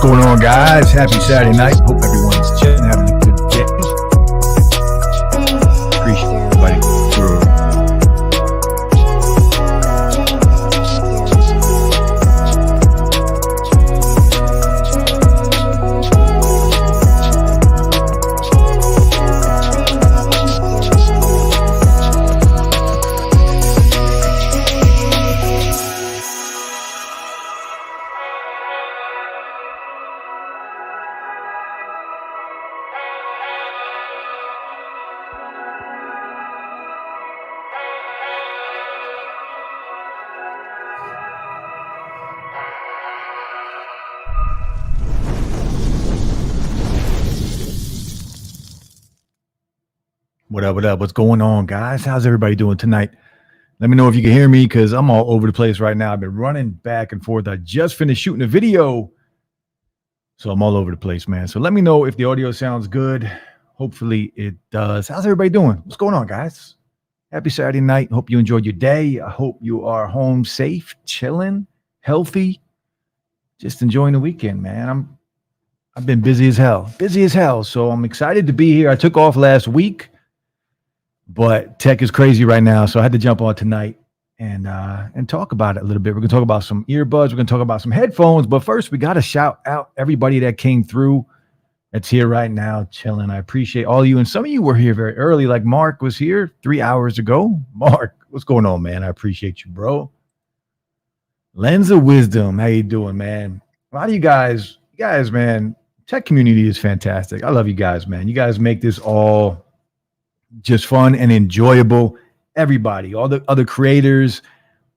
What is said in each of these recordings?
going on, guys? Happy Saturday night. Hope everyone's chilling, having a good day. Appreciate everybody. What up, what up? What's going on, guys? How's everybody doing tonight? Let me know if you can hear me because I'm all over the place right now. I've been running back and forth. I just finished shooting a video, so I'm all over the place, man. So let me know if the audio sounds good. Hopefully it does. How's everybody doing? What's going on, guys? Happy Saturday night. Hope you enjoyed your day. I hope you are home safe, chilling, healthy, just enjoying the weekend, man. I've been busy as hell. So I'm excited to be here. I took off last week, but tech is crazy right now, so I had to jump on tonight and talk about it a little bit. We're going to talk about some earbuds. We're going to talk about some headphones. But first, we got to shout out everybody that came through that's here right now chilling. I appreciate all of you. And some of you were here very early, like Mark was here 3 hours ago. Mark, what's going on, man? I appreciate you, bro. Lens of Wisdom, how you doing, man? A lot of you guys, man, tech community is fantastic. I love you guys, man. You guys make this all just fun and enjoyable. Everybody, all the other creators,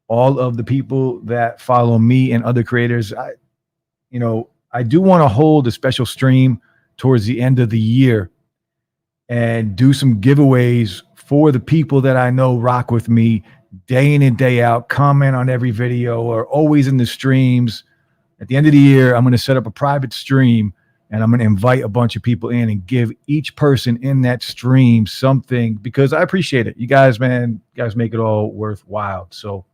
all of the people that follow me and other creators. I do want to hold a special stream towards the end of the year and do some giveaways for the people that I know rock with me day in and day out, comment on every video, or always in the streams. At the end of the year, I'm going to set up a private stream and I'm going to invite a bunch of people in and give each person in that stream something, because I appreciate it. You guys, man, you guys make it all worthwhile. So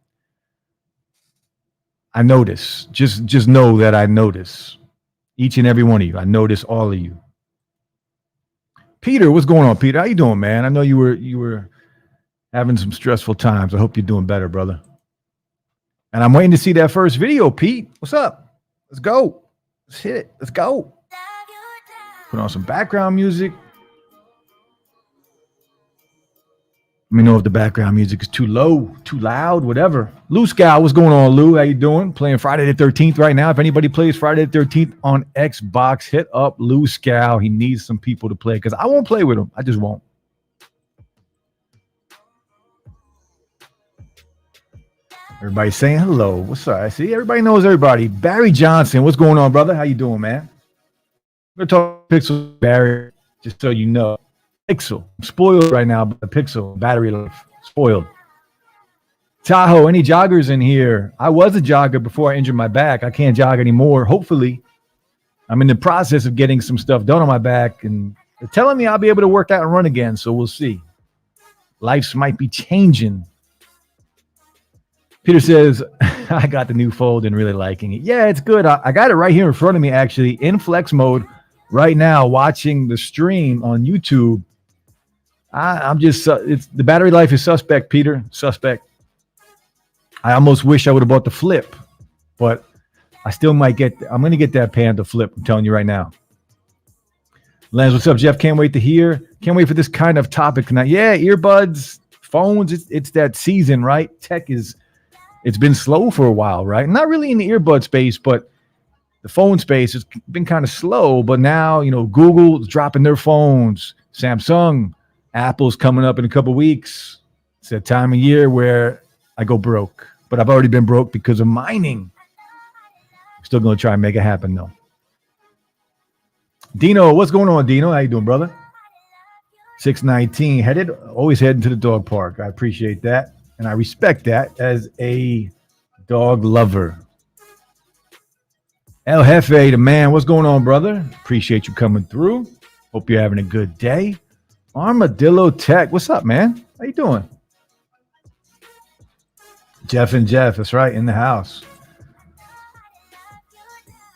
I notice, just know that I notice each and every one of you. I notice all of you. Peter, what's going on, Peter? How you doing, man? I know you were having some stressful times. I hope you're doing better, brother. And I'm waiting to see that first video, Pete. What's up? Let's go. Let's hit it. Let's go. Put on some background music. Let me know if the background music is too low, too loud, whatever. Lou Scow, what's going on, Lou? How you doing? Playing Friday the 13th right now. If anybody plays Friday the 13th on Xbox, hit up Lou Scow. He needs some people to play because I won't play with him. I just won't. Everybody's saying hello. What's up? I see everybody knows everybody. Barry Johnson, what's going on, brother? How you doing, man? We're going to talk Pixel, Barry, just so you know. Pixel. I'm spoiled right now by the Pixel battery life. Spoiled. Tahoe, any joggers in here? I was a jogger before I injured my back. I can't jog anymore. Hopefully, I'm in the process of getting some stuff done on my back, and they're telling me I'll be able to work out and run again, so we'll see. Lives might be changing. Peter says, I got the new Fold and really liking it. Yeah, it's good. I got it right here in front of me, actually, in flex mode right now, watching the stream on YouTube. I'm just, it's the battery life is suspect, Peter, suspect. I almost wish I would have bought the Flip, but I still might I'm going to get that Panda Flip. I'm telling you right now. Lance, what's up, Jeff? Can't wait to hear. Can't wait for this kind of topic tonight. Yeah, earbuds, phones. It's that season, right? It's been slow for a while, right? Not really in the earbud space, but the phone space has been kind of slow. But now, Google's dropping their phones. Samsung, Apple's coming up in a couple of weeks. It's that time of year where I go broke. But I've already been broke because of mining. I'm still going to try and make it happen, though. Dino, what's going on, Dino? How you doing, brother? 619, always heading to the dog park. I appreciate that. And I respect that as a dog lover. El Jefe, the man, what's going on, brother? Appreciate you coming through. Hope you're having a good day. Armadillo Tech, what's up, man? How you doing? Jeff and Jeff, that's right, in the house.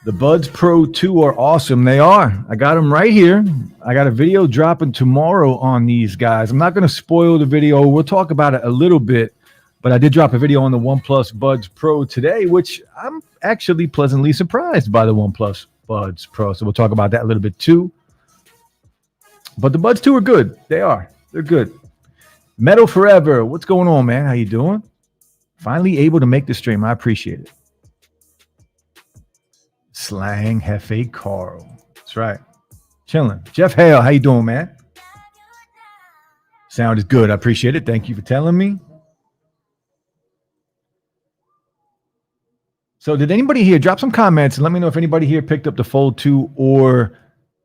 The Buds Pro 2 are awesome. They are. I got them right here. I got a video dropping tomorrow on these guys. I'm not going to spoil the video. We'll talk about it a little bit, but I did drop a video on the OnePlus Buds Pro today, which I'm actually pleasantly surprised by the OnePlus Buds Pro. So we'll talk about that a little bit too. But the Buds 2 are good. They are. They're good. Metal Forever. What's going on, man? How you doing? Finally able to make the stream. I appreciate it. Slang Hefe Carl. That's right. Chilling. Jeff Hale, how you doing, man? Sound is good. I appreciate it. Thank you for telling me. So did anybody here drop some comments and let me know if anybody here picked up the Fold 2 or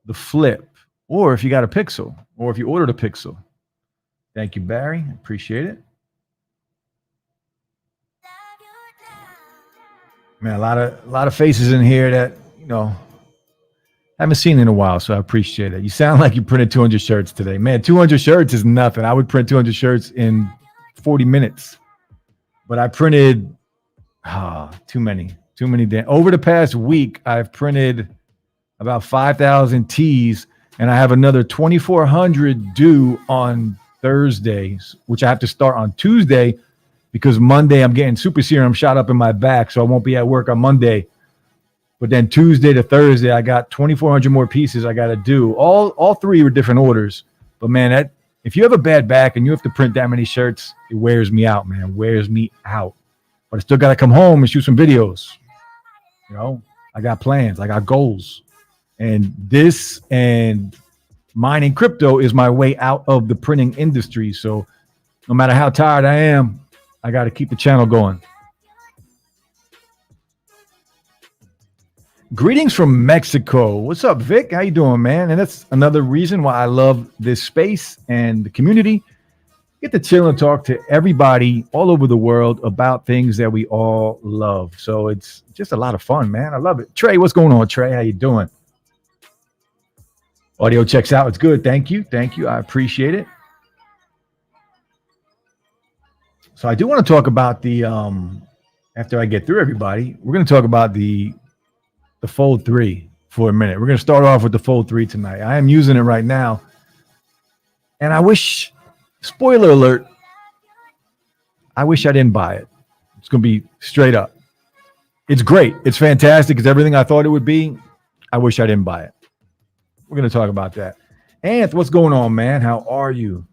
the Flip, or if you got a Pixel, or if you ordered a Pixel. Thank you, Barry. Appreciate it. Man, a lot of faces in here that, you know, haven't seen in a while, so I appreciate it. You sound like you printed 200 shirts today. Man, 200 shirts is nothing. I would print 200 shirts in 40 minutes. But I printed too many. Over the past week, I've printed about 5,000 tees, and I have another 2,400 due on Thursdays, which I have to start on Tuesday, because Monday I'm getting super serum shot up in my back, so I won't be at work on Monday. But then Tuesday to Thursday, I got 2,400 more pieces I got to do. All three were different orders. But man, if you have a bad back and you have to print that many shirts, it wears me out, man. It wears me out. But I still got to come home and shoot some videos. You know, I got plans. I got goals. And this and mining crypto is my way out of the printing industry. So no matter how tired I am, I got to keep the channel going. Greetings from Mexico. What's up, Vic? How you doing, man? And that's another reason why I love this space and the community. Get to chill and talk to everybody all over the world about things that we all love. So it's just a lot of fun, man. I love it. Trey, what's going on, Trey? How you doing? Audio checks out. It's good. Thank you. Thank you. I appreciate it. So I do want to talk about the, after I get through everybody, we're going to talk about the Fold 3 for a minute. We're going to start off with the Fold 3 tonight. I am using it right now. And I wish, spoiler alert, I wish I didn't buy it. It's going to be straight up. It's great. It's fantastic. It's everything I thought it would be. I wish I didn't buy it. We're going to talk about that. Anth, what's going on, man? How are you?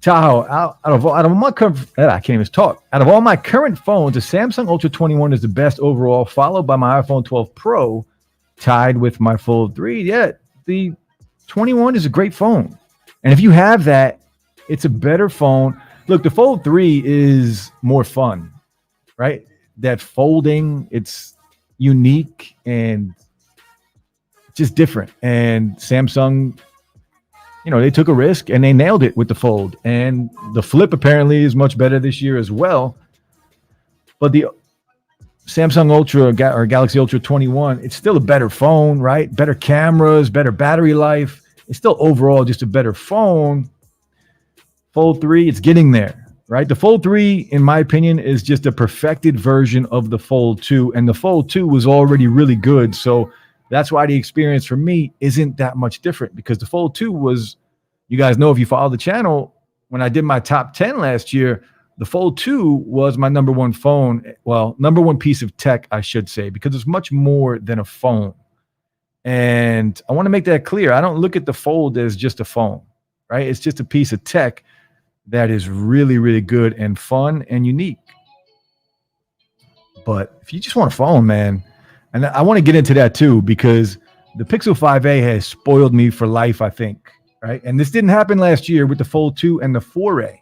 Tahoe, out of my I can't even talk. Out of all my current phones, the Samsung Ultra 21 is the best overall, followed by my iPhone 12 Pro, tied with my Fold 3. Yeah, the 21 is a great phone. And if you have that, it's a better phone. Look, the Fold 3 is more fun, right? That folding, it's unique and just different. And Samsung, you know, they took a risk and they nailed it with the Fold. And the Flip apparently is much better this year as well. But the Samsung Ultra or Galaxy Ultra 21, it's still a better phone, right? Better cameras, better battery life. It's still overall just a better phone. Fold 3, it's getting there, right? The Fold 3, in my opinion, is just a perfected version of the Fold 2. And the Fold 2 was already really good. So that's why the experience for me isn't that much different, because the Fold 2 was, you guys know if you follow the channel, when I did my top 10 last year, the Fold 2 was my number one phone. Well, number one piece of tech, I should say, because it's much more than a phone. And I want to make that clear. I don't look at the Fold as just a phone, right? It's just a piece of tech that is really, really good and fun and unique. But if you just want a phone, man, and I want to get into that too, because the Pixel 5a has spoiled me for life, I think, right? And this didn't happen last year with the Fold 2 and the 4a.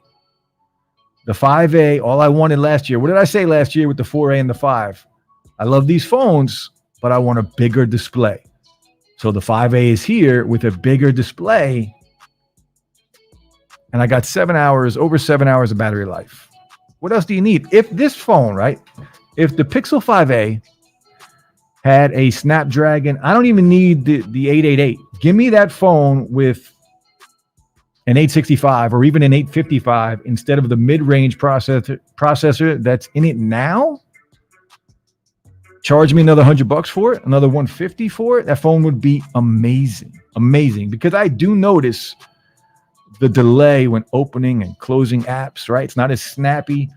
The 5a, all I wanted last year. What did I say last year with the 4a and the 5? I love these phones, but I want a bigger display. So the 5a is here with a bigger display. And I got over 7 hours of battery life. What else do you need? If this phone, right? If the Pixel 5a had a Snapdragon, I don't even need the 888. Give me that phone with an 865 or even an 855 instead of the mid-range processor that's in it now. charge me another $100 for it, another 150 for it, that phone would be amazing. Amazing. Because I do notice the delay when opening and closing apps, right? It's not as snappy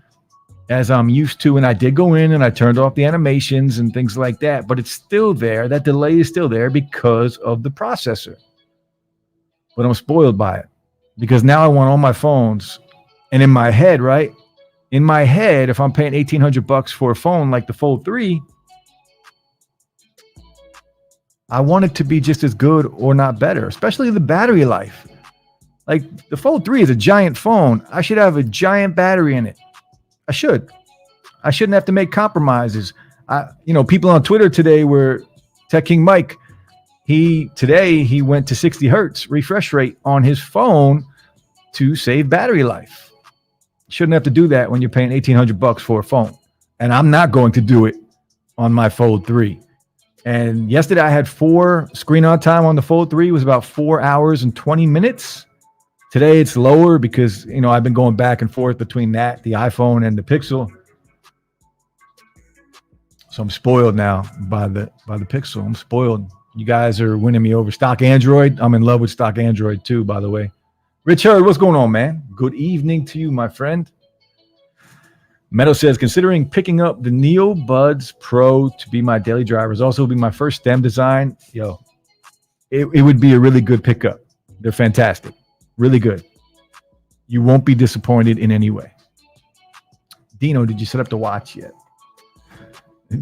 as I'm used to. And I did go in and I turned off the animations and things like that, but it's still there. That delay is still there because of the processor. But I'm spoiled by it because now I want all my phones. And in my head, right? In my head, if I'm paying $1,800 for a phone like the Fold 3, I want it to be just as good or not better, especially the battery life. Like the Fold 3 is a giant phone. I should have a giant battery in it. I should. I shouldn't have to make compromises. People on Twitter today were Tech King Mike. Today he went to 60 hertz refresh rate on his phone to save battery life. Shouldn't have to do that when you're paying $1,800 for a phone. And I'm not going to do it on my Fold 3. And yesterday I had 4 screen on time on the Fold 3. It was about 4 hours and 20 minutes. Today it's lower because, I've been going back and forth between that, the iPhone and the Pixel. So I'm spoiled now by the Pixel. I'm spoiled. You guys are winning me over. Stock Android. I'm in love with stock Android too, by the way. Richard, what's going on, man? Good evening to you, my friend. Meadow says, considering picking up the Neo Buds Pro to be my daily drivers, also be my first STEM design. It would be a really good pickup. They're fantastic. Really good. You won't be disappointed in any way. Dino, did you set up the watch yet?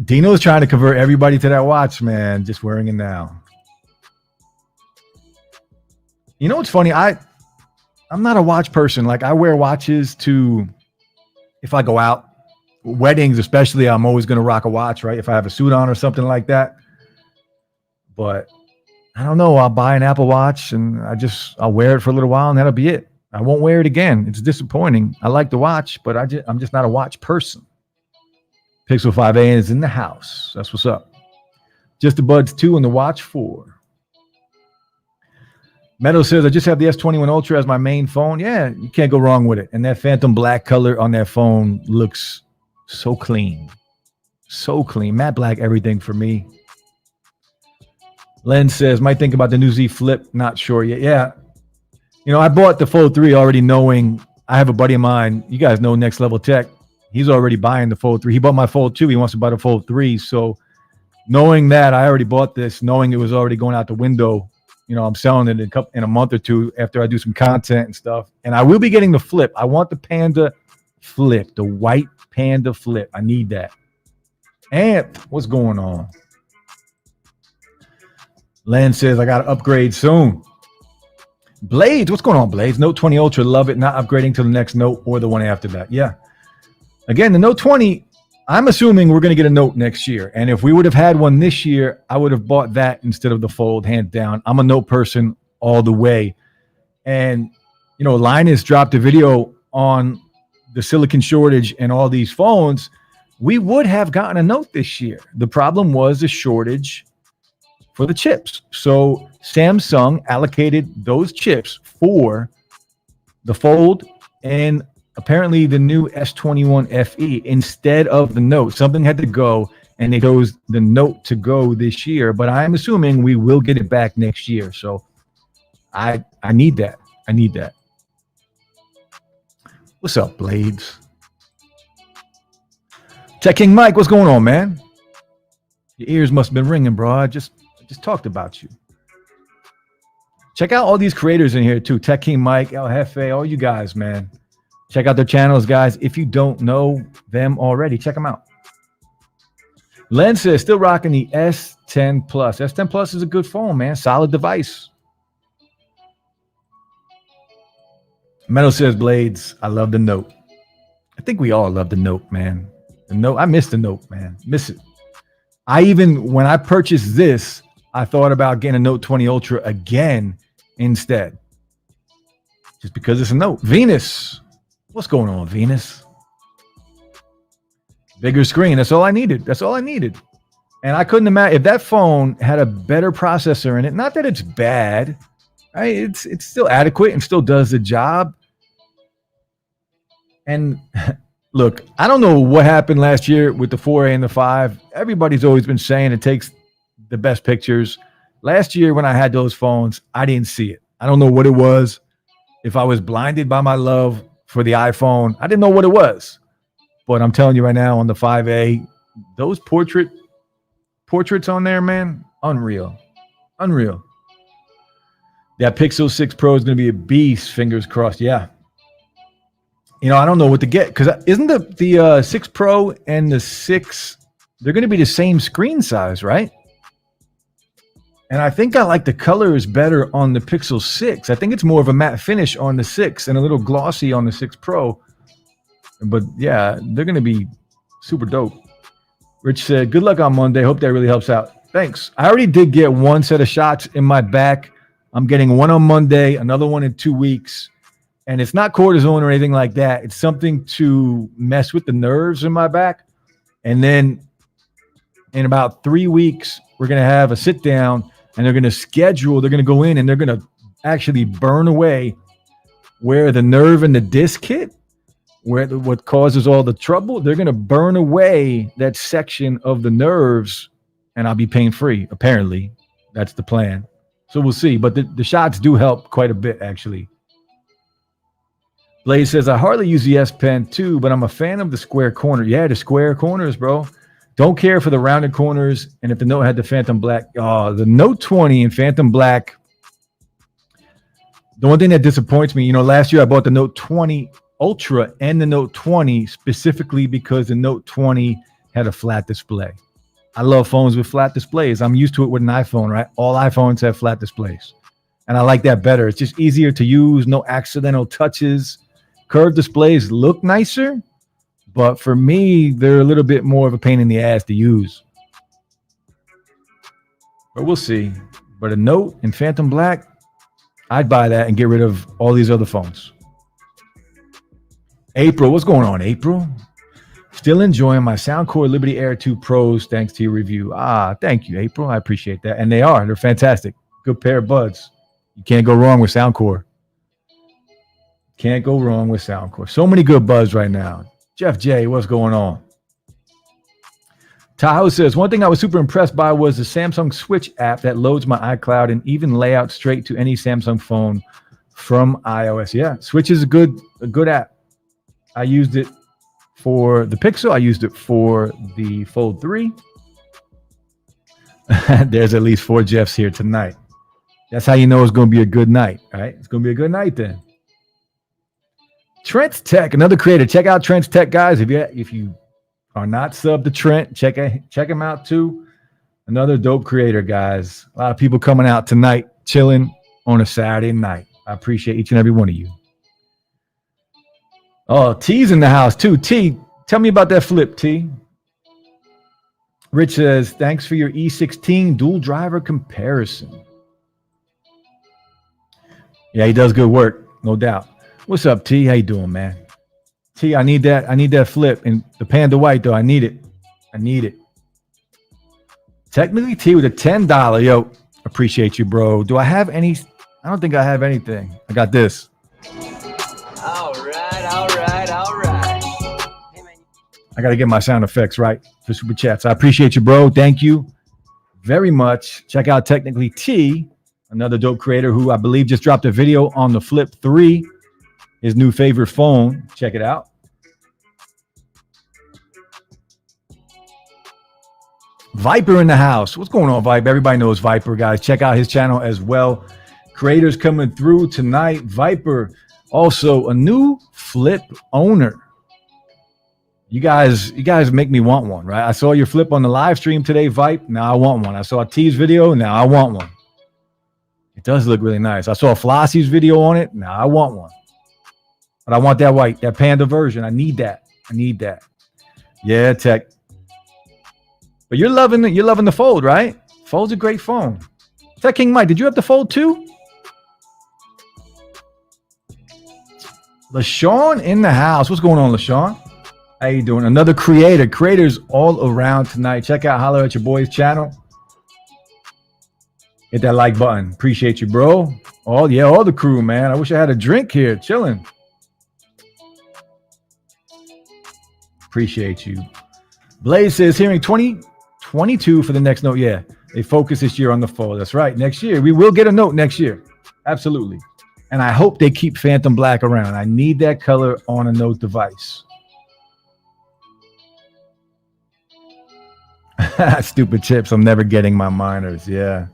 Dino's trying to convert everybody to that watch, man. Just wearing it now. You know what's funny? I'm not a watch person. Like I wear watches if I go out, weddings especially, I'm always going to rock a watch, right? If I have a suit on or something like that. But I don't know. I'll buy an Apple Watch and I'll wear it for a little while and that'll be it. I won't wear it again. It's disappointing. I like the watch, but I'm just not a watch person. Pixel 5a is in the house. That's what's up. Just the Buds 2 and the Watch 4. Meadow says, I just have the S21 Ultra as my main phone. Yeah, you can't go wrong with it. And that phantom black color on that phone looks so clean. So clean. Matte black, everything for me. Len says, might think about the new Z Flip. Not sure yet. Yeah. I bought the Fold 3 already knowing I have a buddy of mine. You guys know Next Level Tech. He's already buying the Fold 3. He bought my Fold 2. He wants to buy the Fold 3. So knowing that, I already bought this, knowing it was already going out the window. I'm selling it in a month or two after I do some content and stuff. And I will be getting the Flip. I want the Panda Flip, the white Panda Flip. I need that. Ant, what's going on? Len says, I got to upgrade soon. Blades, what's going on, Blades? Note 20 Ultra, love it. Not upgrading to the next Note or the one after that. Yeah. Again, the Note 20, I'm assuming we're going to get a Note next year. And if we would have had one this year, I would have bought that instead of the Fold, hands down. I'm a Note person all the way. And, Linus dropped a video on the silicon shortage and all these phones. We would have gotten a Note this year. The problem was the shortage for the chips. So Samsung allocated those chips for the Fold and apparently the new S21 FE instead of the Note. Something had to go, and they chose the Note to go this year. But I'm assuming we will get it back next year. So I need that. I need that. What's up, Blades? Tech King Mike, what's going on, man? Your ears must have been ringing, bro. I just talked about you. Check out all these creators in here too. Tech King Mike, El Jefe, all you guys, man. Check out their channels, guys. If you don't know them already, check them out. Len says, still rocking the S10 Plus. S10 Plus is a good phone, man. Solid device. Metal says, Blades, I love the Note. I think we all love the Note, man. The Note, I miss the Note, man. Miss it. When I purchased this, I thought about getting a Note 20 Ultra again instead. Just because it's a Note. Venus. What's going on, Venus? Bigger screen. That's all I needed. That's all I needed. And I couldn't imagine if that phone had a better processor in it. Not that it's bad. Right? It's still adequate and still does the job. And Look, I don't know what happened last year with the 4A and the 5. Everybody's always been saying it takes the best pictures. Last year when I had those phones, I didn't see it. I don't know what it was. If I was blinded by my love for the iPhone, I didn't know what it was. But I'm telling you right now on the 5A, those portraits on there, man, unreal. Unreal. That Pixel 6 Pro is going to be a beast, fingers crossed. Yeah. I don't know what to get because isn't the 6 Pro and the 6, they're going to be the same screen size, right? And I think I like the colors better on the Pixel 6. I think it's more of a matte finish on the 6 and a little glossy on the 6 Pro. But yeah, they're going to be super dope. Rich said, good luck on Monday. Hope that really helps out. Thanks. I already did get one set of shots in my back. I'm getting one on Monday, another one in 2 weeks. And it's not cortisone or anything like that. It's something to mess with the nerves in my back. And then in about 3 weeks, we're going to have a sit down and they're going to go in and they're going to actually burn away where the nerve and the disc hit, what causes all the trouble. They're going to burn away that section of the nerves and I'll be pain free. Apparently, that's the plan. So we'll see. But the shots do help quite a bit, actually. Blaze says, I hardly use the S Pen too, but I'm a fan of the square corner. Yeah, the square corners, bro. Don't care for the rounded corners. And if the Note had the Phantom Black, the Note 20 and Phantom Black, the one thing that disappoints me, last year I bought the Note 20 Ultra and the Note 20 specifically because the Note 20 had a flat display. I love phones with flat displays. I'm used to it with an iPhone, right? All iPhones have flat displays. And I like that better. It's just easier to use, no accidental touches. Curved displays look nicer, but for me, they're a little bit more of a pain in the ass to use. But we'll see. But a Note and Phantom Black, I'd buy that and get rid of all these other phones. April, what's going on, April? Still enjoying my Soundcore Liberty Air 2 Pros thanks to your review. Thank you, April. I appreciate that. And they're fantastic. Good pair of buds. You can't go wrong with Soundcore. Can't go wrong with Soundcore. So many good buds right now. Jeff J, what's going on? Tahoe says, one thing I was super impressed by was the Samsung Switch app that loads my iCloud and even layout straight to any Samsung phone from iOS. Yeah, Switch is a good app. I used it for the Pixel. I used it for the Fold 3. There's at least 4 Jeffs here tonight. That's how you know it's going to be a good night, right? It's going to be a good night then. Trent's Tech, another creator. Check out Trent's Tech, guys. If you are not subbed to Trent, check him out too. Another dope creator, guys. A lot of people coming out tonight, chilling on a Saturday night. I appreciate each and every one of you. Oh, T's in the house too. T, tell me about that flip, T. Rich says, thanks for your E16 dual driver comparison. Yeah, he does good work, no doubt. What's up, T? How you doing, man? T, I need that flip. And the Panda White, though, I need it. Technically, T with a $10. Yo, appreciate you, bro. Do I have any? I don't think I have anything. I got this. All right. Hey, man. I got to get my sound effects right for Super Chats. I appreciate you, bro. Thank you very much. Check out Technically T, another dope creator who I believe just dropped a video on the Flip 3. His new favorite phone. Check it out. Viper in the house. What's going on, Viper? Everybody knows Viper, guys. Check out his channel as well. Creators coming through tonight. Viper, also a new Flip owner. You guys make me want one, right? I saw your Flip on the live stream today, Vipe. Now I want one. I saw T's video. Now I want one. It does look really nice. I saw Flossie's video on it. Now I want one. But I want that white, that Panda version. I need that. Yeah, Tech. But you're loving the Fold, right? Fold's a great phone. Tech King Mike, did you have the Fold too? LaShawn in the house. What's going on, LaShawn? How you doing? Another creator. Creators all around tonight. Check out Holler at Your Boy's channel. Hit that like button. Appreciate you, bro. All the crew, man. I wish I had a drink here. Chilling. Appreciate you. Blaze says hearing 2022 for the next note. Yeah, they focus this year on the fold. That's right. Next year we will get a note next year. Absolutely. And I hope they keep Phantom Black around. I need that color on a Note device. Stupid chips. I'm never getting my miners. Yeah.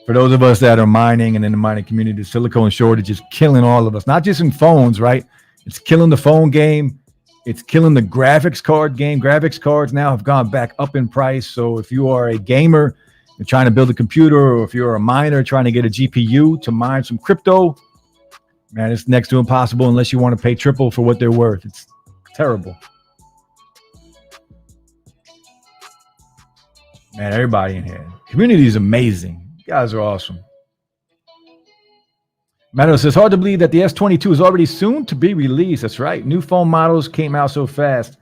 For those of us that are mining and in the mining community, the silicone shortage is killing all of us. Not just in phones, right? It's killing the phone game. It's killing the graphics card game. Graphics cards now have gone back up in price. So if you are a gamer and trying to build a computer, or if you're a miner trying to get a GPU to mine some crypto, man, it's next to impossible unless you want to pay triple for what they're worth. It's terrible. Man, everybody in here. Community is amazing. You guys are awesome. Meadow says, hard to believe that the S22 is already soon to be released. That's right. New phone models came out so fast.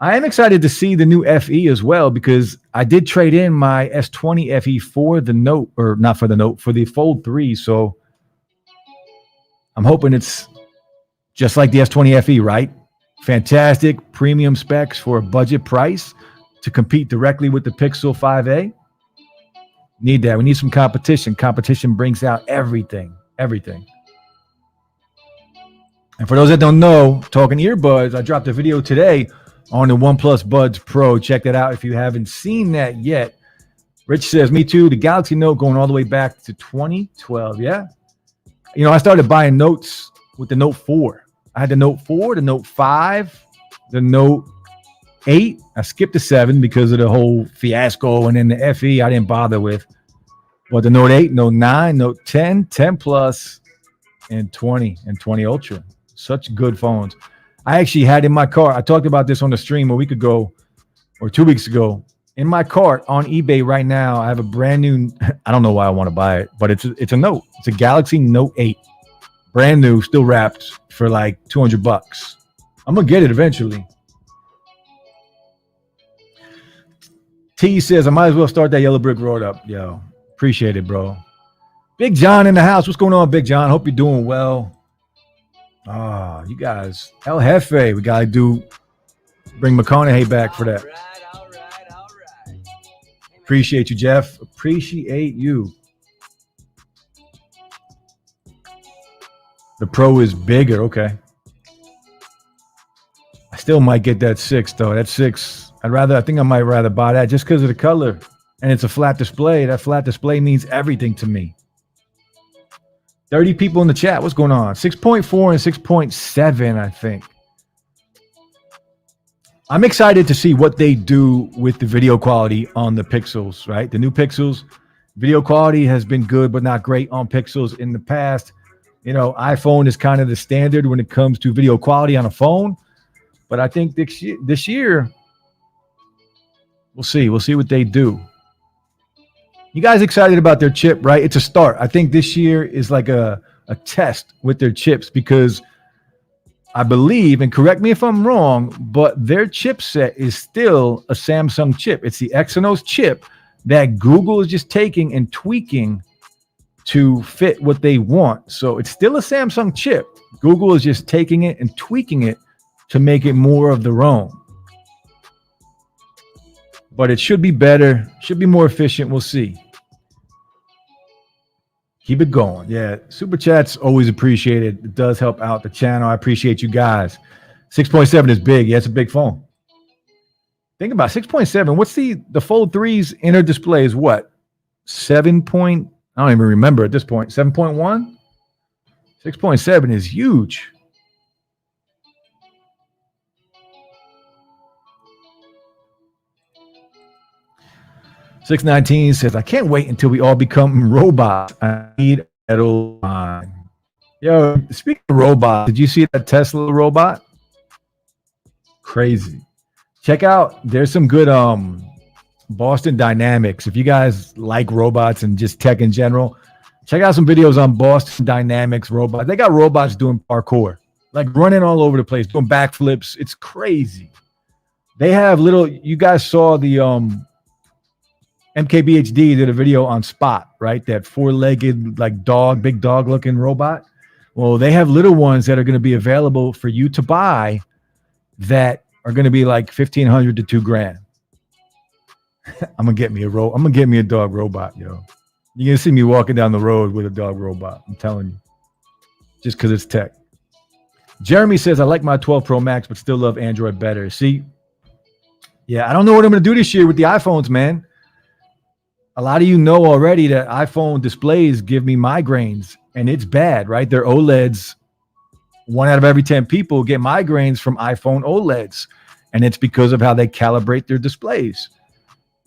I am excited to see the new FE as well, because I did trade in my S20 FE for the Note, or not for the Note, for the Fold 3. So I'm hoping it's just like the S20 FE, right? Fantastic premium specs for a budget price to compete directly with the Pixel 5a. Need that. We need some competition. Competition brings out everything. Everything. And for those that don't know, talking earbuds, I dropped a video today on the OnePlus Buds Pro. Check that out if you haven't seen that yet. Rich says, me too. The Galaxy Note going all the way back to 2012. Yeah. You know, I started buying Notes with the Note 4. I had the Note 4, the Note 5, the Note 8. I skipped the 7 because of the whole fiasco, and then the FE I didn't bother with. But the Note 8, Note 9, Note 10, 10 Plus, and 20 and 20 Ultra. Such good phones. I actually had in my car, I talked about this on the stream a week ago or 2 weeks ago. In my cart on eBay right now, I have a brand new, I don't know why I want to buy it, but it's a Note. It's a Galaxy Note 8. Brand new, still wrapped for like $200. I'm going to get it eventually. T says, I might as well start that Yellow Brick Road up. Yo, appreciate it, bro. Big John in the house. What's going on, Big John? Hope you're doing well. You guys. El Jefe. We got to bring McConaughey back for that. All right. Appreciate you, Jeff. Appreciate you. The Pro is bigger. Okay. I still might get that 6, though. That 6. I think I might rather buy that just because of the color. And it's a flat display. That flat display means everything to me. 30 people in the chat. What's going on? 6.4 and 6.7, I think. I'm excited to see what they do with the video quality on the Pixels, right? The new Pixels. Video quality has been good, but not great on Pixels in the past. You know, iPhone is kind of the standard when it comes to video quality on a phone. But I think this year we'll see. We'll see what they do. You guys excited about their chip, right? It's a start. I think this year is like a test with their chips, because I believe, and correct me if I'm wrong, but their chipset is still a Samsung chip. It's the Exynos chip that Google is just taking and tweaking to fit what they want. So it's still a Samsung chip. Google is just taking it and tweaking it to make it more of their own. But it should be better, should be more efficient. We'll see. Keep it going. Yeah, super chats always appreciated. It does help out the channel. I appreciate you guys. 6.7 is big. Yeah, it's a big phone. Think about 6.7. What's the Fold 3's inner display is what? 7 point, I don't even remember at this point. 7.1? 6.7 is huge. $6.19 says, I can't wait until we all become robots. I need a line. Yo, speaking of robots, did you see that Tesla robot? Crazy. Check out, there's some good Boston Dynamics. If you guys like robots and just tech in general, check out some videos on Boston Dynamics robots. They got robots doing parkour, like running all over the place, doing backflips. It's crazy. They have little, you guys saw the MKBHD did a video on Spot, right? That four-legged, like dog, big dog-looking robot. Well, they have little ones that are going to be available for you to buy that are going to be like 1,500 to $2,000. I'm gonna get me a dog robot, yo. You're gonna see me walking down the road with a dog robot. I'm telling you, just because it's tech. Jeremy says I like my 12 Pro Max, but still love Android better. See, yeah, I don't know what I'm gonna do this year with the iPhones, man. A lot of you know already that iPhone displays give me migraines, and it's bad, right? They're OLEDs. 1 out of every 10 people get migraines from iPhone OLEDs, and it's because of how they calibrate their displays.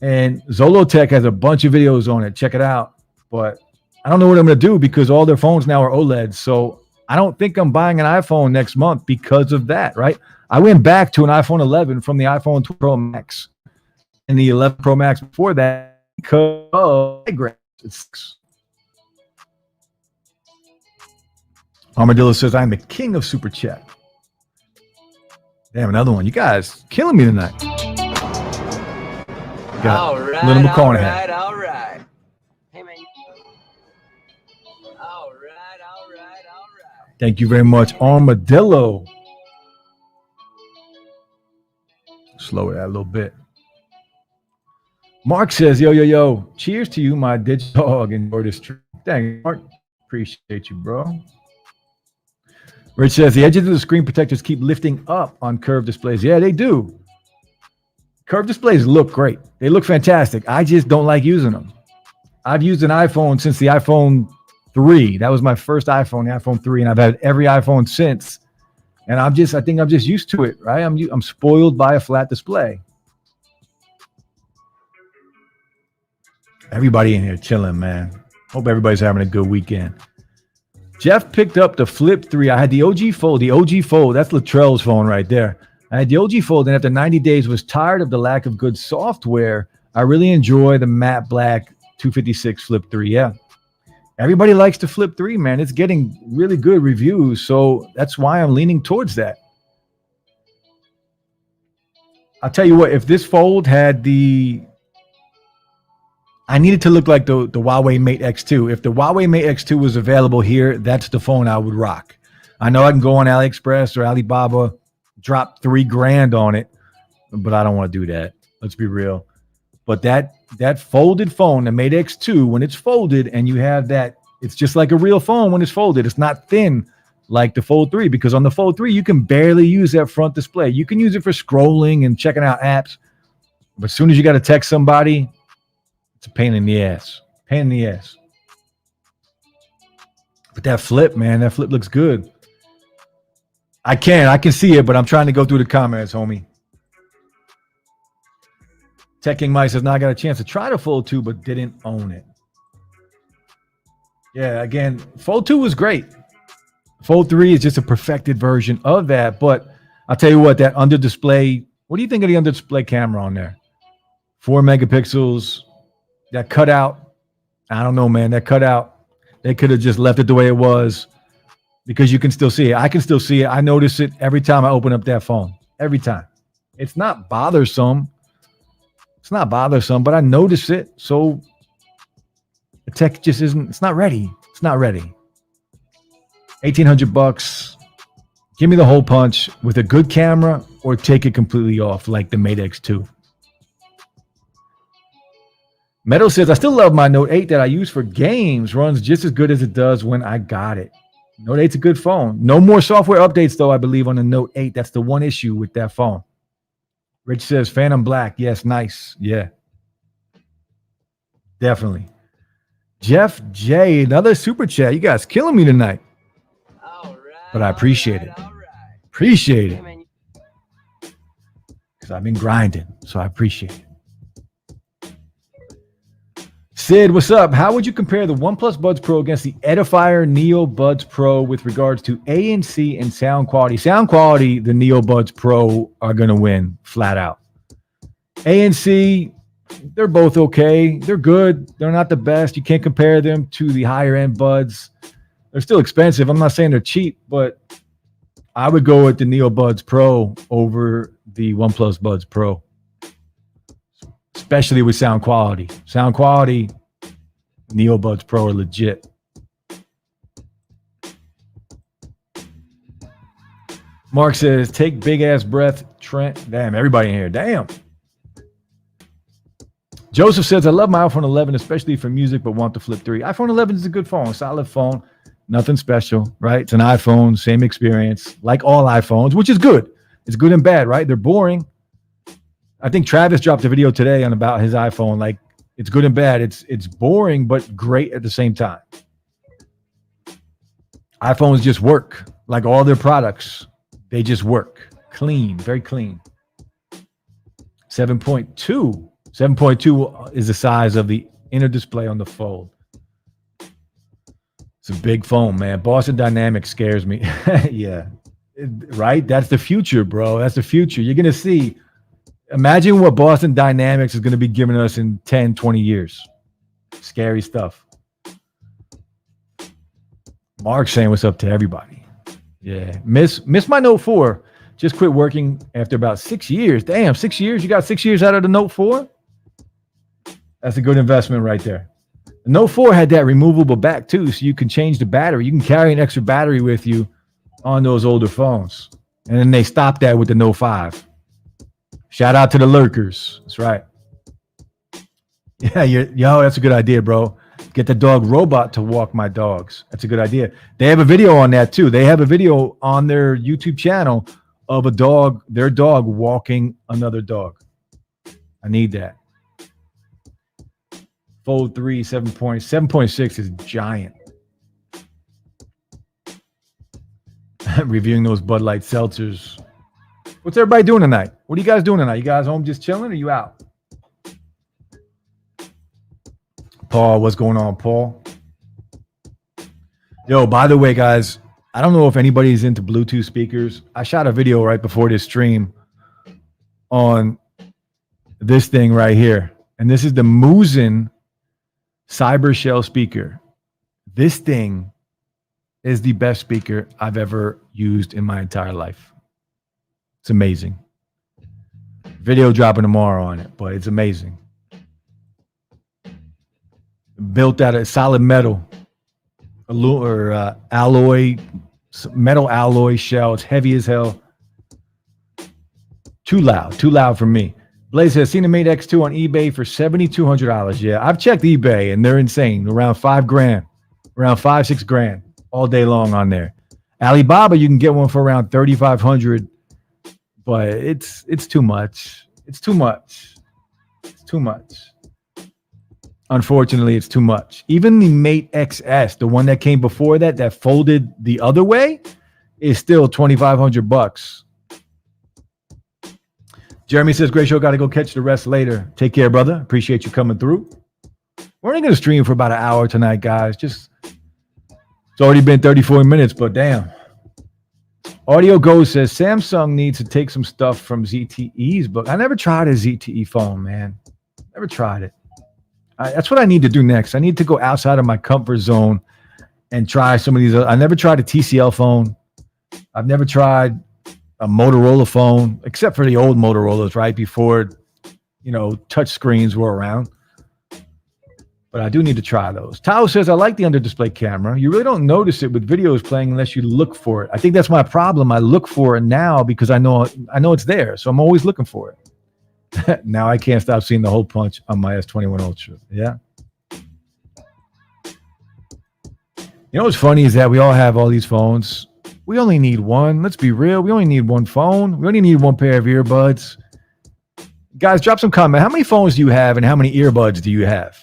And Zolotech has a bunch of videos on it. Check it out. But I don't know what I'm going to do because all their phones now are OLEDs. So I don't think I'm buying an iPhone next month because of that, right? I went back to an iPhone 11 from the iPhone 12 Pro Max and the 11 Pro Max before that because of migraines. Armadillo says, I'm the king of Super Chat. Damn, another one. You guys killing me tonight. Got All right, Little all McConaughey. right, all right. Hey, man. All right, all right, all right. Thank you very much, Armadillo. Slow it out a little bit. Mark says, yo. Cheers to you, my digital dog. Enjoy this trip. Thank you, Mark. Appreciate you, bro. Rich says, the edges of the screen protectors keep lifting up on curved displays. Yeah, they do. Curved displays look great. They look fantastic. I just don't like using them. I've used an iPhone since the iPhone 3. That was my first iPhone, the iPhone 3, and I've had every iPhone since. And I think I'm just used to it, right? I'm spoiled by a flat display. Everybody in here chilling, man. Hope everybody's having a good weekend. Jeff picked up the Flip 3. I had the OG Fold. The OG Fold, that's Latrell's phone right there. I had the OG Fold, and after 90 days was tired of the lack of good software. I really enjoy the matte black 256 Flip 3. Yeah. Everybody likes the Flip 3, man. It's getting really good reviews, so that's why I'm leaning towards that. I'll tell you what, if this Fold had I needed to look like the Huawei Mate X2. If the Huawei Mate X2 was available here, that's the phone I would rock. I know I can go on AliExpress or Alibaba, drop $3,000 on it, but I don't want to do that. Let's be real. But that folded phone, the Mate X2, when it's folded and you have that, it's just like a real phone when it's folded. It's not thin like the Fold 3, because on the Fold 3, you can barely use that front display. You can use it for scrolling and checking out apps, but as soon as you got to text somebody, it's a pain in the ass. Pain in the ass. But that Flip, man, that Flip looks good. I can see it, but I'm trying to go through the comments, homie. Tech King Mike says, now I got a chance to try the Fold 2, but didn't own it. Yeah, again, Fold 2 was great. Fold 3 is just a perfected version of that. But I'll tell you what, that under display, what do you think of the under display camera on there? 4 megapixels, that cutout. I don't know, man. That cutout, they could have just left it the way it was, because you can still see it. I can still see it. I notice it every time I open up that phone. Every time. It's not bothersome. It's not bothersome, but I notice it. So the tech just isn't, it's not ready. It's not ready. $1,800. Give me the hole punch with a good camera, or take it completely off like the Mate X2. Meadow says, I still love my Note 8 that I use for games. Runs just as good as it does when I got it. Note 8's a good phone. No more software updates, though, I believe, on the Note 8. That's the one issue with that phone. Rich says, Phantom Black. Yes, nice. Yeah. Definitely. Jeff J, another super chat. You guys killing me tonight. All right. But I appreciate it. All right. Appreciate it. Hey, man. Because I've been grinding, so I appreciate it. Sid, what's up? How would you compare the OnePlus Buds Pro against the Edifier Neo Buds Pro with regards to ANC and sound quality? Sound quality, the Neo Buds Pro are going to win flat out. ANC, they're both okay. They're good. They're not the best. You can't compare them to the higher end Buds. They're still expensive. I'm not saying they're cheap, but I would go with the Neo Buds Pro over the OnePlus Buds Pro, especially with sound quality. Sound quality, Neo Buds Pro are legit. Mark says, take big ass breath, Trent. Damn, everybody in here. Damn. Joseph says, I love my iPhone 11, especially for music, but want the Flip 3. iPhone 11 is a good phone, solid phone, nothing special, right? It's an iPhone, same experience, like all iPhones, which is good. It's good and bad, right? They're boring. I think Travis dropped a video today on about his iPhone. Like, it's good and bad. It's boring, but great at the same time. iPhones just work, like all their products. They just work. Clean, very clean. 7.2. 7.2 is the size of the inner display on the Fold. It's a big phone, man. Boston Dynamics scares me. Yeah. Right? That's the future, bro. That's the future. You're going to see. Imagine what Boston Dynamics is going to be giving us in 10, 20 years. Scary stuff. Mark saying what's up to everybody. Yeah. Miss my Note 4. Just quit working after about 6 years. Damn, 6 years? You got 6 years out of the Note 4? That's a good investment right there. The Note 4 had that removable back too, so you can change the battery. You can carry an extra battery with you on those older phones. And then they stopped that with the Note 5. Shout out to the lurkers. That's right. Yeah, that's a good idea, bro. Get the dog robot to walk my dogs. That's a good idea. They have a video on that too. They have a video on their YouTube channel of their dog walking another dog. I need that. Fold 3, 7.6 is giant. Reviewing those Bud Light seltzers. What's everybody doing tonight? What are you guys doing tonight? You guys home just chilling or you out? Paul, what's going on, Paul? Yo, by the way, guys, I don't know if anybody's into Bluetooth speakers. I shot a video right before this stream on this thing right here. And this is the Musen Cyber Shell speaker. This thing is the best speaker I've ever used in my entire life. It's amazing. Video dropping tomorrow on it, but it's amazing. Built out of solid metal, alloy, metal alloy shell. It's heavy as hell. Too loud for me. Blaze has seen a Mate X2 on eBay for $7,200. Yeah, I've checked eBay and they're insane. Around $5,000, around $5,000-6,000 all day long on there. Alibaba, you can get one for around $3,500, but it's too much. It's too much. It's too much. Unfortunately, it's too much. Even the Mate XS, the one that came before that folded the other way, is still $2,500. Jeremy says, great show. Got to go catch the rest later. Take care, brother. Appreciate you coming through. We're only going to stream for about an hour tonight, guys. It's already been 34 minutes, but damn. Audio Ghost says, Samsung needs to take some stuff from ZTE's book. I never tried a ZTE phone, man. Never tried it. That's what I need to do next. I need to go outside of my comfort zone and try some of these. I never tried a TCL phone. I've never tried a Motorola phone, except for the old Motorola's, right? Before, touch screens were around. But I do need to try those. Tao says, I like the under display camera. You really don't notice it with videos playing unless you look for it. I think that's my problem. I look for it now because I know it's there. So I'm always looking for it. Now I can't stop seeing the hole punch on my S21 Ultra. Yeah. You know what's funny is that we all have all these phones. We only need one. Let's be real. We only need one phone. We only need one pair of earbuds. Guys, drop some comment. How many phones do you have and how many earbuds do you have?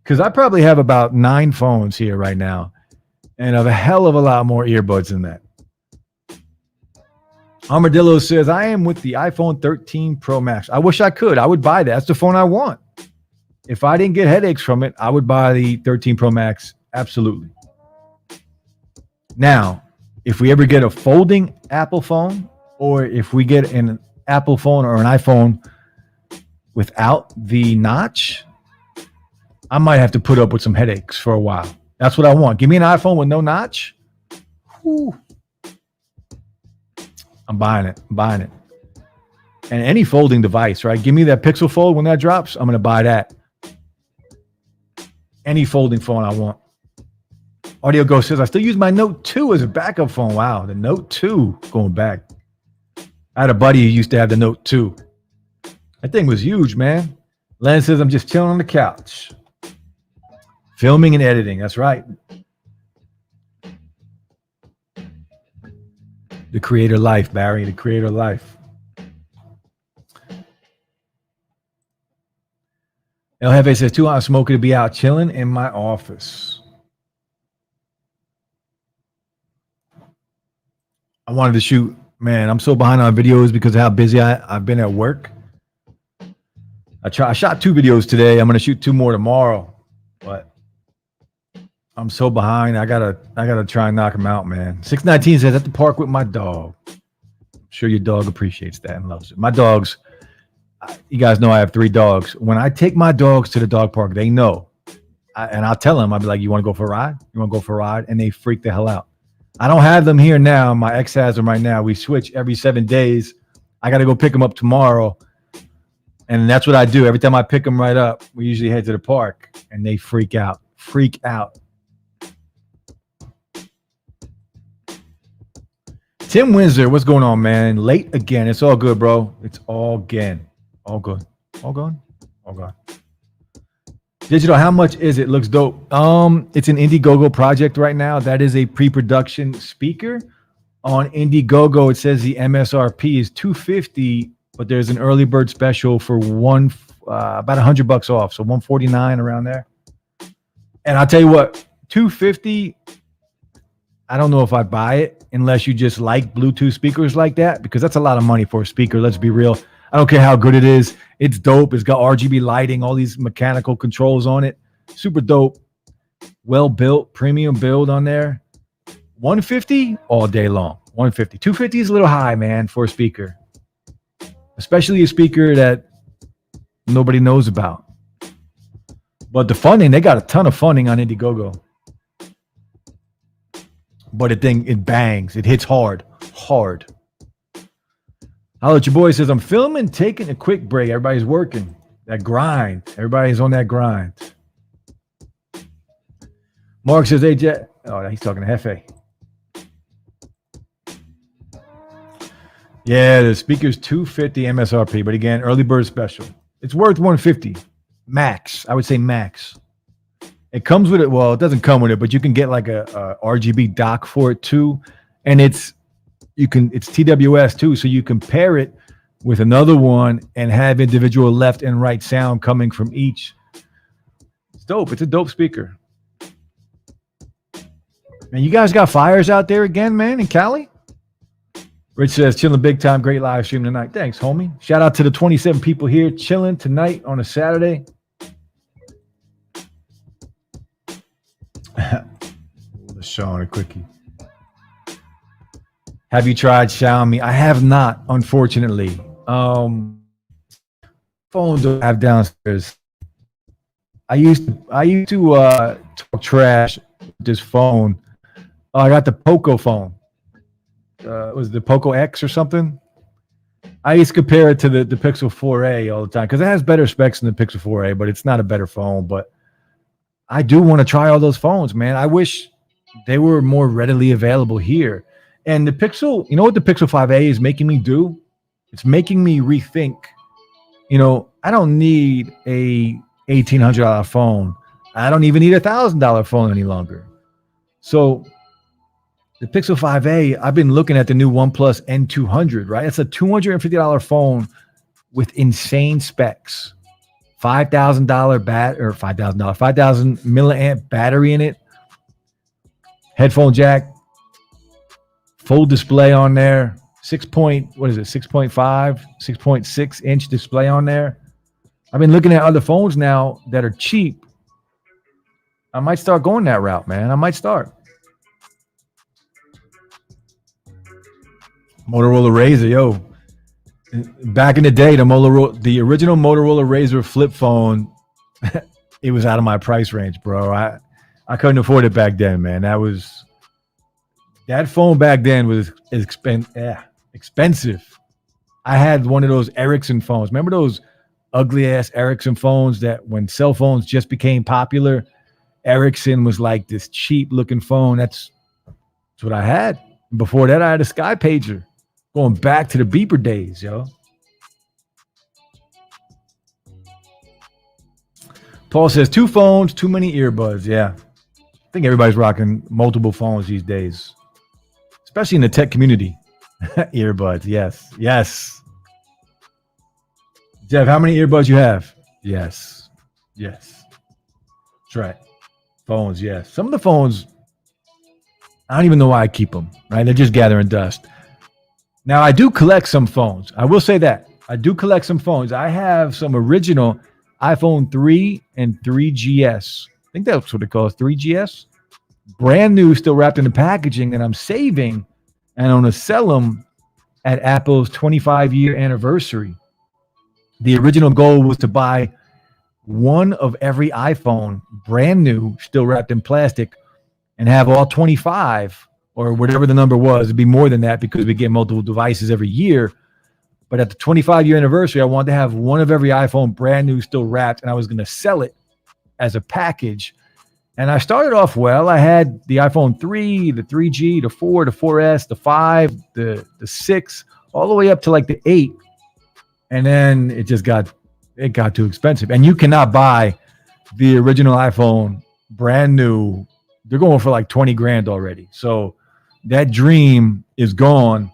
Because I probably have about 9 phones here right now and a hell of a lot more earbuds than that. Armadillo says, I am with the iPhone 13 Pro Max. I wish I could. I would buy that. That's the phone I want. If I didn't get headaches from it, I would buy the 13 Pro Max. Absolutely. Now, if we ever get a folding Apple phone, or if we get an Apple phone or an iPhone without the notch, I might have to put up with some headaches for a while. That's what I want. Give me an iPhone with no notch. Whew. I'm buying it. And any folding device, right? Give me that Pixel Fold when that drops. I'm going to buy that. Any folding phone I want. Audio Ghost says, I still use my Note 2 as a backup phone. Wow, the Note 2 going back. I had a buddy who used to have the Note 2. That thing was huge, man. Len says, I'm just chilling on the couch. Filming and editing. That's right. The creator life, Barry. The creator life. El Jefe says, 2 hours smoking to be out chilling in my office. I wanted to shoot. Man, I'm so behind on videos because of how busy I've been at work. I shot 2 videos today. I'm going to shoot 2 more tomorrow. But I'm so behind. I gotta try and knock them out, man. 619 says, at the park with my dog. I'm sure your dog appreciates that and loves it. My dogs, you guys know I have 3 dogs. When I take my dogs to the dog park, they know. And I'll tell them, I'll be like, you want to go for a ride? You want to go for a ride? And they freak the hell out. I don't have them here now. My ex has them right now. We switch every 7 days. I got to go pick them up tomorrow. And that's what I do. Every time I pick them right up, we usually head to the park. And they freak out. Freak out. Tim Windsor, what's going on, man? Late again. It's all good, bro. It's all again. All good. All good. All good. Digital, how much is it? Looks dope. It's an Indiegogo project right now. That is a pre-production speaker. On Indiegogo, it says the MSRP is $250, but there's an early bird special for about $100 off, so $149 around there. And I'll tell you what, $250. I don't know if I buy it unless you just like Bluetooth speakers like that, because that's a lot of money for a speaker. Let's be real. I don't care how good it is. It's dope. It's got RGB lighting, all these mechanical controls on it. Super dope. Well built, premium build on there. $150 all day long. $150. $250 is a little high, man, for a speaker. Especially a speaker that nobody knows about. But the funding, they got a ton of funding on Indiegogo. But it bangs. It hits hard. Hard. I'll let your boy says, I'm filming, taking a quick break. Everybody's working. That grind. Everybody's on that grind. Mark says, hey, Jet. Oh, he's talking to Hefe. Yeah, the speaker's $250 MSRP. But again, early bird special. It's worth $150. Max. I would say max. It comes with it. Well, it doesn't come with it, but you can get like a RGB dock for it too. And it's TWS too. So you can pair it with another one and have individual left and right sound coming from each. It's dope. It's a dope speaker. And you guys got fires out there again, man, in Cali? Rich says, chilling big time. Great live stream tonight. Thanks, homie. Shout out to the 27 people here chilling tonight on a Saturday. Sean, a quickie. Have you tried Xiaomi? I have not, unfortunately. Phones I have downstairs. I used to talk trash with this phone. I got the Poco phone. Was it the Poco X or something? I used to compare it to the Pixel 4a all the time because it has better specs than the Pixel 4a, but it's not a better phone. But I do want to try all those phones, man. I wish they were more readily available here. And the Pixel, you know what the Pixel 5a is making me do? It's making me rethink. You know, I don't need a $1,800 phone. I don't even need $1,000 phone any longer. So the Pixel 5a, I've been looking at the new OnePlus N200, right? It's a $250 phone with insane specs. $5,000 5,000 milliamp battery in it. Headphone jack, full display on there, 6.6 inch display on there. I've been looking at other phones now that are cheap. I might start going that route, man. I might start. Motorola Razr, yo. Back in the day, the original Motorola Razr flip phone, it was out of my price range, bro. I couldn't afford it back then, man. That phone back then was expensive. I had one of those Ericsson phones. Remember those ugly ass Ericsson phones that when cell phones just became popular Ericsson was like this cheap looking phone. That's what I had. Before that, I had a Sky Pager. Going back to the beeper days, yo. Paul says 2 phones, too many earbuds. Yeah. I think everybody's rocking multiple phones these days, especially in the tech community. Earbuds. Yes. Yes. Jeff, how many earbuds you have? Yes. Yes. That's right. Phones. Yes. Some of the phones, I don't even know why I keep them, right? They're just gathering dust. Now, I do collect some phones. I will say that. I do collect some phones. I have some original iPhone 3 and 3GS. I think that's what it calls, 3GS. Brand new, still wrapped in the packaging, and I'm saving, and I'm going to sell them at Apple's 25-year anniversary. The original goal was to buy one of every iPhone, brand new, still wrapped in plastic, and have all 25 or whatever the number was. It'd be more than that because we get multiple devices every year. But at the 25-year anniversary, I wanted to have one of every iPhone brand new, still wrapped, and I was going to sell it as a package. And I started off well. I had the iPhone 3, the 3G, the 4, the 4S, the 5, the 6, all the way up to like the 8. And then it got too expensive. And you cannot buy the original iPhone brand new. They're going for like 20 grand already. So that dream is gone.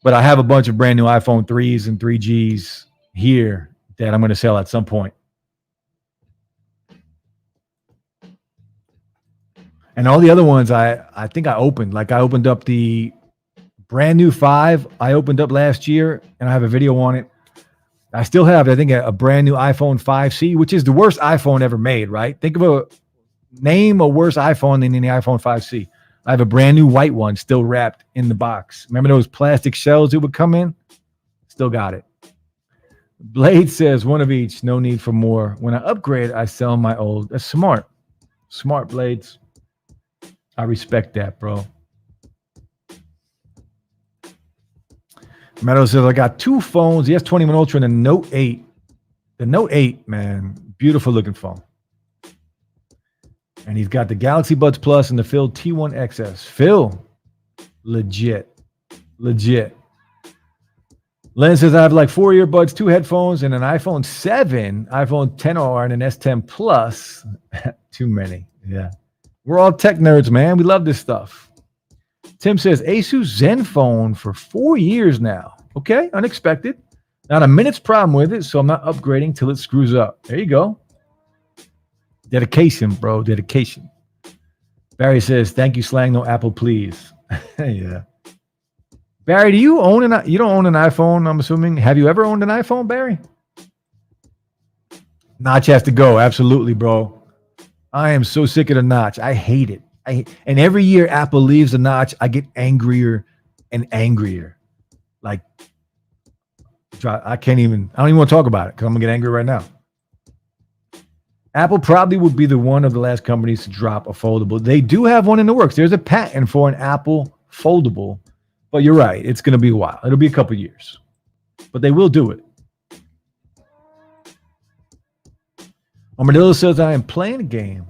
But I have a bunch of brand new iPhone 3s and 3Gs here that I'm going to sell at some point. And all the other ones I think I opened. Like I opened up the brand new 5 I opened up last year, and I have a video on it. I still have, I think, a brand new iPhone 5C, which is the worst iPhone ever made, right? Think of name a worse iPhone than the iPhone 5C. I have a brand new white one still wrapped in the box. Remember those plastic shells it would come in? Still got it. Blade says one of each, no need for more. When I upgrade, I sell my old. That's smart. Smart, Blades. I respect that, bro. Meadow says, I got 2 phones, the S21 Ultra and the Note 8. The Note 8, man, beautiful looking phone. And he's got the Galaxy Buds Plus and the Phil T1 XS. Phil, legit. Len says, I have like 4 earbuds, 2 headphones, and an iPhone 7, iPhone 10R, and an S10 Plus. Too many. Yeah. We're all tech nerds, man. We love this stuff. Tim says, Asus Zenfone for 4 years now. Okay, unexpected. Not a minute's problem with it, so I'm not upgrading till it screws up. There you go. Dedication, bro. Dedication. Barry says, thank you, Slang. No Apple, please. Yeah. Barry, you don't own an iPhone, I'm assuming. Have you ever owned an iPhone, Barry? Notch has to go. Absolutely, bro. I am so sick of the notch. I hate it. And every year Apple leaves the notch, I get angrier and angrier. Like, I don't even want to talk about it because I'm going to get angry right now. Apple probably would be the one of the last companies to drop a foldable. They do have one in the works. There's a patent for an Apple foldable, but you're right. It's going to be a while. It'll be a couple years, but they will do it. Armadillo says, I am playing a game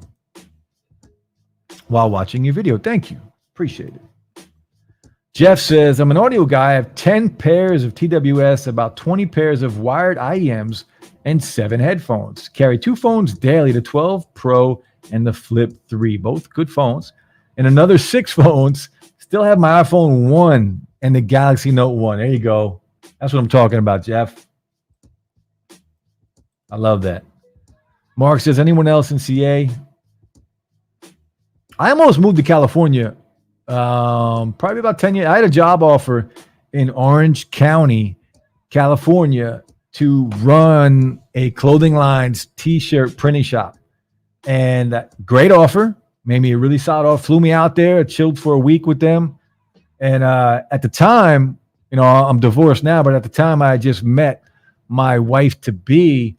while watching your video. Thank you. Appreciate it. Jeff says, I'm an audio guy. I have 10 pairs of TWS, about 20 pairs of wired IEMs, and 7 headphones. Carry 2 phones daily, the 12 Pro and the Flip 3, both good phones. And another 6 phones. Still have my iPhone 1 and the Galaxy Note 1. There you go. That's what I'm talking about, Jeff. I love that. Mark says, anyone else in CA? I almost moved to California probably about 10 years. I had a job offer in Orange County, California, to run a clothing line's t-shirt printing shop. And that great offer, made me a really solid offer, flew me out there, chilled for a week with them. And at the time, I'm divorced now, but at the time I just met my wife-to-be,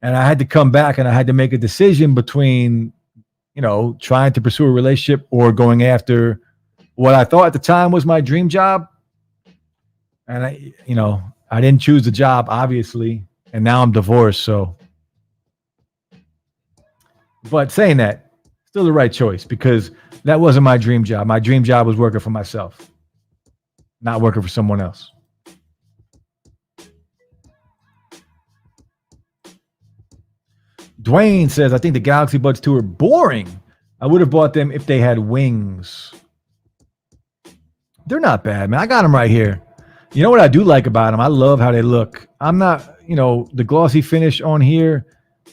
and I had to come back and I had to make a decision between, trying to pursue a relationship or going after what I thought at the time was my dream job. And I didn't choose the job, obviously, and now I'm divorced. So But saying that, still the right choice because that wasn't my dream job. My dream job was working for myself, not working for someone else. Dwayne says, I think the Galaxy Buds 2 are boring. I would have bought them if they had wings. They're not bad, man. I got them right here. You know what I do like about them? I love how they look. I'm not, the glossy finish on here,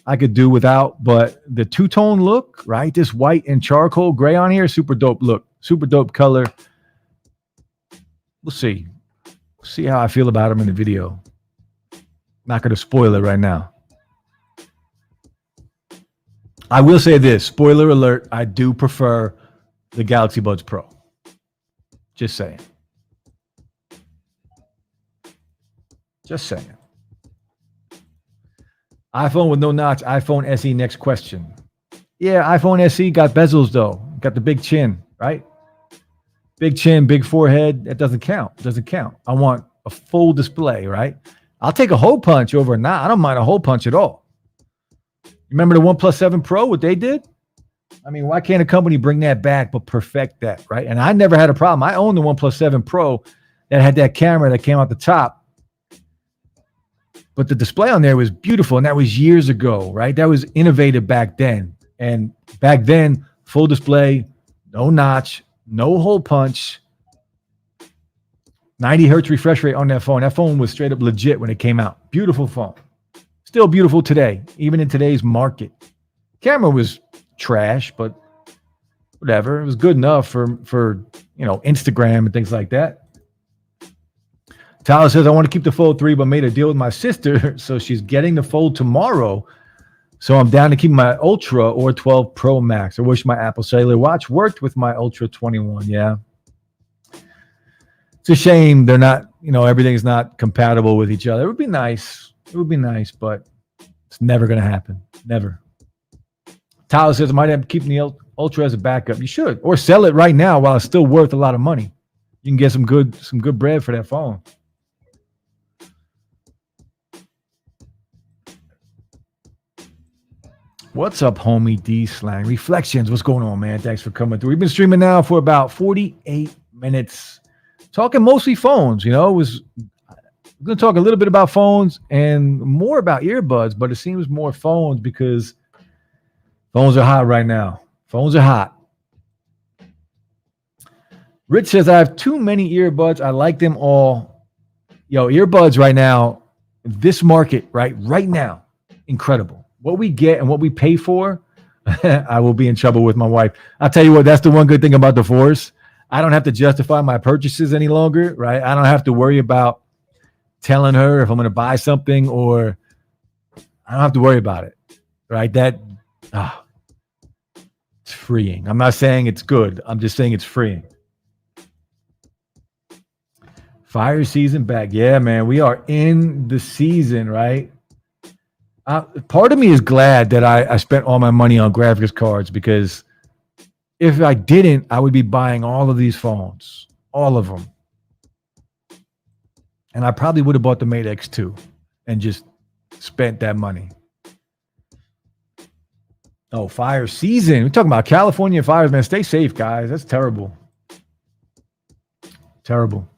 I could do without, but the two-tone look, right? This white and charcoal gray on here, super dope look, super dope color. We'll see. See how I feel about them in the video. Not going to spoil it right now. I will say this, spoiler alert, I do prefer the Galaxy Buds Pro. Just saying. Just saying. iPhone with no notch, iPhone SE, next question. Yeah, iPhone SE got bezels though. Got the big chin, right? Big chin, big forehead. That doesn't count. Doesn't count. I want a full display, right? I'll take a hole punch over a knot. I don't mind a hole punch at all. Remember the OnePlus 7 Pro, what they did? I mean, why can't a company bring that back but perfect that, right? And I never had a problem. I owned the OnePlus 7 Pro that had that camera that came out the top. But the display on there was beautiful, and that was years ago, right? That was innovative back then. And back then, full display, no notch, no hole punch, 90 hertz refresh rate on that phone. That phone was straight up legit when it came out. Beautiful phone. Still beautiful today, even in today's market. Camera was trash, but whatever. It was good enough for Instagram and things like that. Tyler says, I want to keep the Fold 3, but made a deal with my sister, so she's getting the Fold tomorrow. So I'm down to keep my Ultra or 12 Pro Max. I wish my Apple Cellular watch worked with my Ultra 21. Yeah. It's a shame they're not, everything's not compatible with each other. It would be nice. It would be nice, but it's never going to happen. Never. Tyler says, I might have to keep the Ultra as a backup. You should. Or sell it right now while it's still worth a lot of money. You can get some good bread for that phone. What's up, homie D Slang? Reflections. What's going on, man? Thanks for coming through. We've been streaming now for about 48 minutes. Talking mostly phones, We're going to talk a little bit about phones and more about earbuds, but it seems more phones because phones are hot right now. Phones are hot. Rich says, I have too many earbuds. I like them all. Earbuds right now, this market, right now, incredible. What we get and what we pay for, I will be in trouble with my wife. I'll tell you what, that's the one good thing about the Force. I don't have to justify my purchases any longer, right? I don't have to worry about telling her if I'm going to buy something, or I don't have to worry about it, right? It's freeing. I'm not saying it's good. I'm just saying it's freeing. Fire season back. Yeah, man, we are in the season, right? Part of me is glad that I spent all my money on graphics cards, because if I didn't, I would be buying all of these phones, all of them. And I probably would have bought the Mate X2 and just spent that money. Oh, fire season. We're talking about California fires, man. Stay safe, guys. That's terrible. Terrible.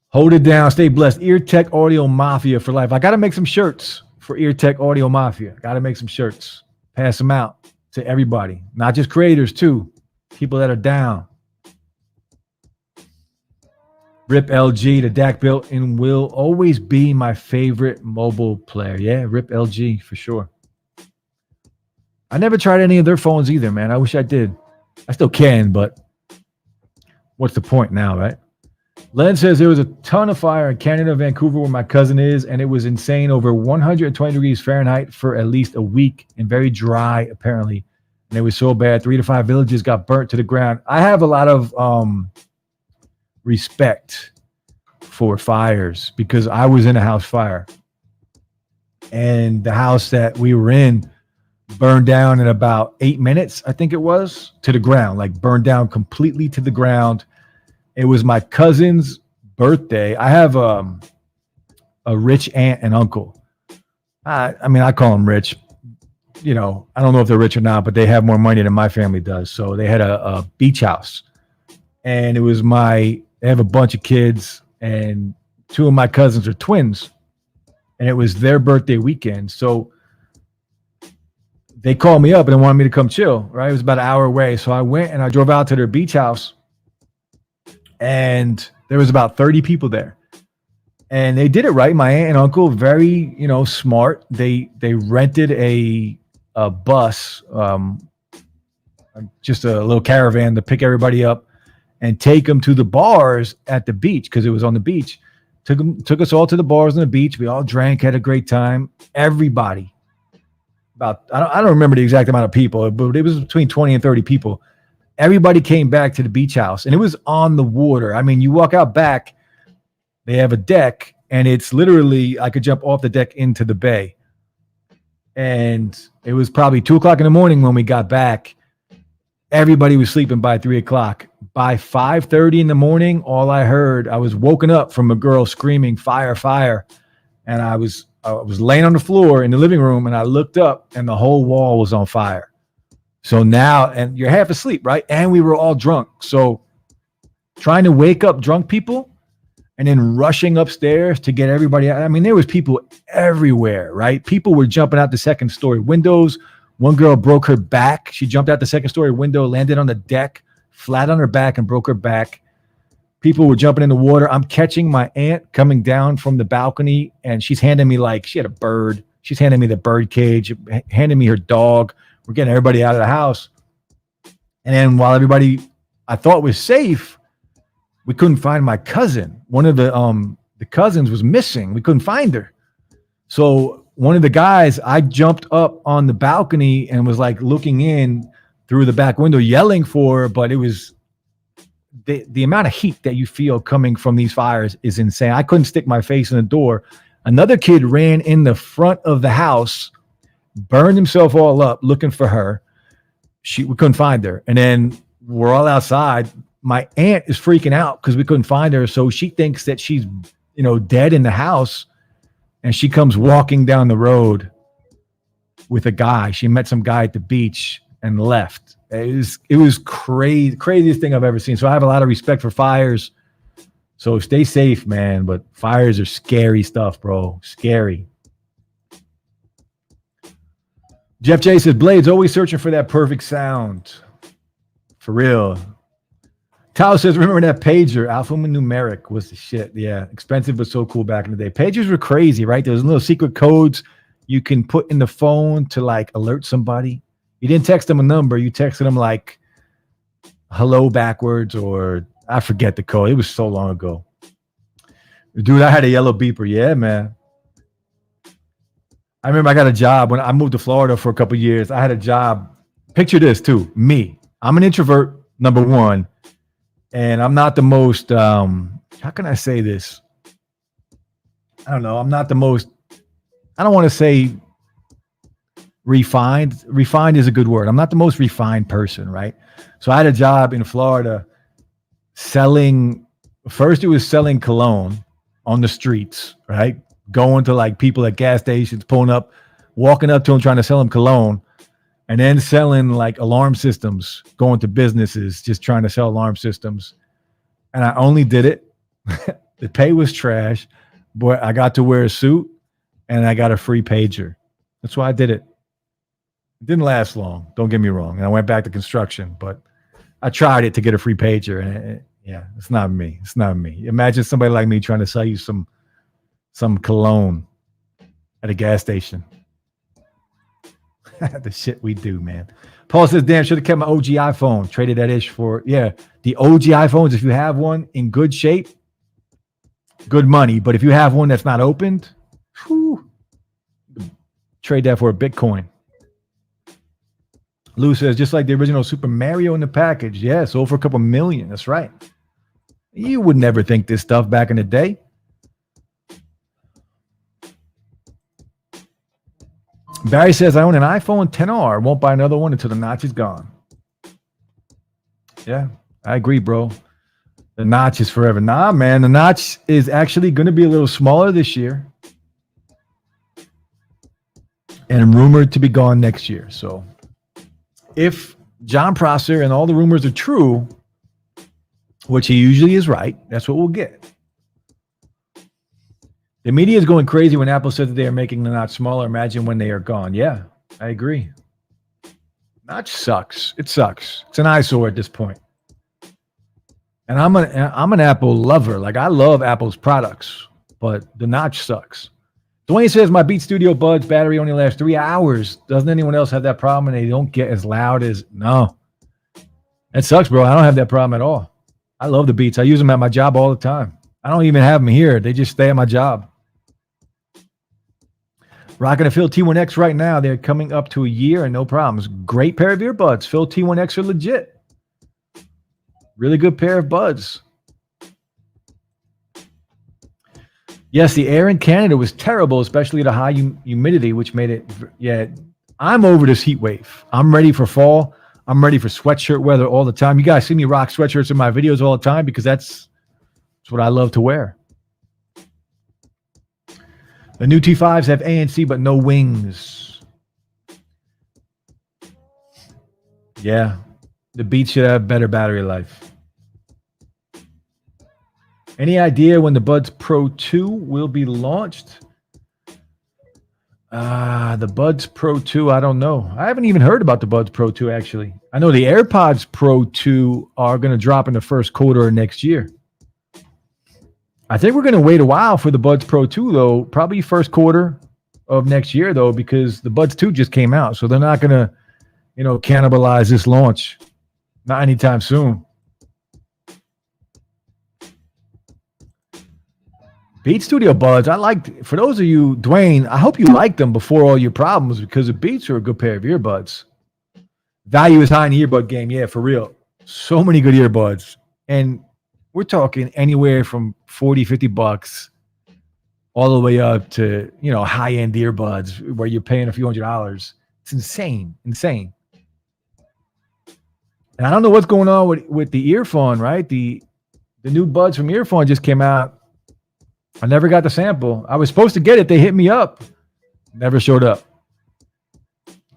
Hold it down. Stay blessed. EarTech Audio Mafia for life. I got to make some shirts for EarTech Audio Mafia. Got to make some shirts. Pass them out to everybody. Not just creators, too. People that are down. Rip LG, the DAC built-in will always be my favorite mobile player. Yeah, Rip LG for sure. I never tried any of their phones either, man. I wish I did. I still can, but what's the point now, right? Len says there was a ton of fire in Canada, Vancouver, where my cousin is, and it was insane, over 120 degrees Fahrenheit for at least a week, and very dry, apparently. And it was so bad, 3 to 5 villages got burnt to the ground. I have a lot of respect for fires because I was in a house fire, and the house that we were in burned down in about 8 minutes, I think it was, to the ground, like burned down completely to the ground. It was my cousin's birthday. I have a rich aunt and uncle. I mean, I call them rich. I don't know if they're rich or not, but they have more money than my family does. So they had a beach house, and they have a bunch of kids, and two of my cousins are twins, and it was their birthday weekend. So they called me up and they wanted me to come chill, right? It was about an hour away. So I went and I drove out to their beach house, and there was about 30 people there. And they did it right. My aunt and uncle, very, smart. They rented a bus, just a little caravan to pick everybody up and take them to the bars at the beach, because it was on the beach. Took us all to the bars on the beach. We all drank, had a great time. Everybody, I don't remember the exact amount of people, but it was between 20 and 30 people. Everybody came back to the beach house, and it was on the water. I mean, you walk out back, they have a deck, and it's literally, I could jump off the deck into the bay. And it was probably 2:00 in the morning when we got back. Everybody was sleeping by 3:00. By 5:30 in the morning, all I heard, I was woken up from a girl screaming, "Fire, fire." And I was laying on the floor in the living room, and I looked up, and the whole wall was on fire. So now, and you're half asleep, right? And we were all drunk. So trying to wake up drunk people and then rushing upstairs to get everybody out. I mean, there was people everywhere, right? People were jumping out the second story windows. One girl broke her back. She jumped out the second story window, landed on the deck, flat on her back, and broke her back. People were jumping in the water. I'm catching my aunt coming down from the balcony, and she's handing me, like, she had a bird. She's handing me the bird cage, handing me her dog. We're getting everybody out of the house. And then while everybody I thought was safe, we couldn't find my cousin. One of the cousins was missing. We couldn't find her. So one of the guys, I jumped up on the balcony and was like looking in through the back window, yelling for her, but it was the amount of heat that you feel coming from these fires is insane. I couldn't stick my face in the door. Another kid ran in the front of the house, burned himself all up looking for her. We couldn't find her. And then we're all outside. My aunt is freaking out because we couldn't find her. So she thinks that she's, dead in the house. And she comes walking down the road with a guy. She met some guy at the beach and left. It was crazy, craziest thing I've ever seen. So I have a lot of respect for fires. So stay safe, man. But fires are scary stuff, bro. Scary. Jeff J says, Blade's always searching for that perfect sound. For real. Tao says, remember that pager? Alphanumeric was the shit. Yeah, expensive but so cool back in the day. Pagers were crazy, right? There was little secret codes you can put in the phone to, like, alert somebody. You didn't text them a number. You texted them, like, hello backwards, or I forget the code. It was so long ago. Dude, I had a yellow beeper. Yeah, man. I remember I got a job when I moved to Florida for a couple of years. I had a job. Picture this, too. Me. I'm an introvert, number one. And I'm not the most, how can I say this? I don't know. I'm not the most, I don't want to say refined. Refined is a good word. I'm not the most refined person, right? So I had a job in Florida first it was selling cologne on the streets, right? Going to, like, people at gas stations, pulling up, walking up to them, trying to sell them cologne. And then selling, like, alarm systems, going to businesses, just trying to sell alarm systems. And I only did it. The pay was trash, but I got to wear a suit and I got a free pager. That's why I did it. It didn't last long. Don't get me wrong. And I went back to construction, but I tried it to get a free pager. And it's not me. It's not me. Imagine somebody like me trying to sell you some cologne at a gas station. The shit we do, man. Paul says, damn, should have kept my OG iPhone. Traded that ish for, the OG iPhones, if you have one in good shape, good money. But if you have one that's not opened, trade that for a Bitcoin. Lou says, just like the original Super Mario in the package. Yeah, sold for a couple million. That's right. You would never think this stuff back in the day. Barry says, I own an iPhone XR. Won't buy another one until the notch is gone. Yeah, I agree, bro. The notch is forever. Nah, man, the notch is actually going to be a little smaller this year. and rumored to be gone next year. So if John Prosser and all the rumors are true, which he usually is right, that's what we'll get. The media is going crazy when Apple said that they are making the notch smaller. Imagine when they are gone. Yeah, I agree. Notch sucks. It sucks. It's an eyesore at this point. And I'm an Apple lover. Like, I love Apple's products, but the notch sucks. Dwayne says my Beat Studio Buds battery only lasts 3 hours. Doesn't anyone else have that problem? And they don't get as loud as no. That sucks, bro. I don't have that problem at all. I love the Beats. I use them at my job all the time. I don't even have them here. They just stay at my job. Rocking a Phil T1X right now. They're coming up to a year and no problems. Great pair of earbuds. Phil T1X are legit. Really good pair of buds. Yes, the air in Canada was terrible, especially the high humidity, which made it, yeah, I'm over this heat wave. I'm ready for fall. I'm ready for sweatshirt weather all the time. You guys see me rock sweatshirts in my videos all the time because that's what I love to wear. The new T5s have ANC but no wings. Yeah, the Beats should have better battery life. Any idea when the Buds Pro 2 will be launched? The Buds Pro 2, I don't know. I haven't even heard about the Buds Pro 2, actually. I know the AirPods Pro 2 are going to drop in the first quarter of next year. I think we're going to wait a while for the Buds Pro 2, though. Probably first quarter of next year, though, because the Buds 2 just came out. So they're not going to, cannibalize this launch. Not anytime soon. Beat Studio Buds, for those of you, Dwayne, I hope you liked them before all your problems because the Beats are a good pair of earbuds. Value is high in the earbud game. Yeah, for real. So many good earbuds. And we're talking anywhere from $40, $50 all the way up to, high-end earbuds where you're paying a few $100s. It's insane. And I don't know what's going on with the earphone, right? The new buds from earphone just came out. I never got the sample. I was supposed to get it. They hit me up. Never showed up.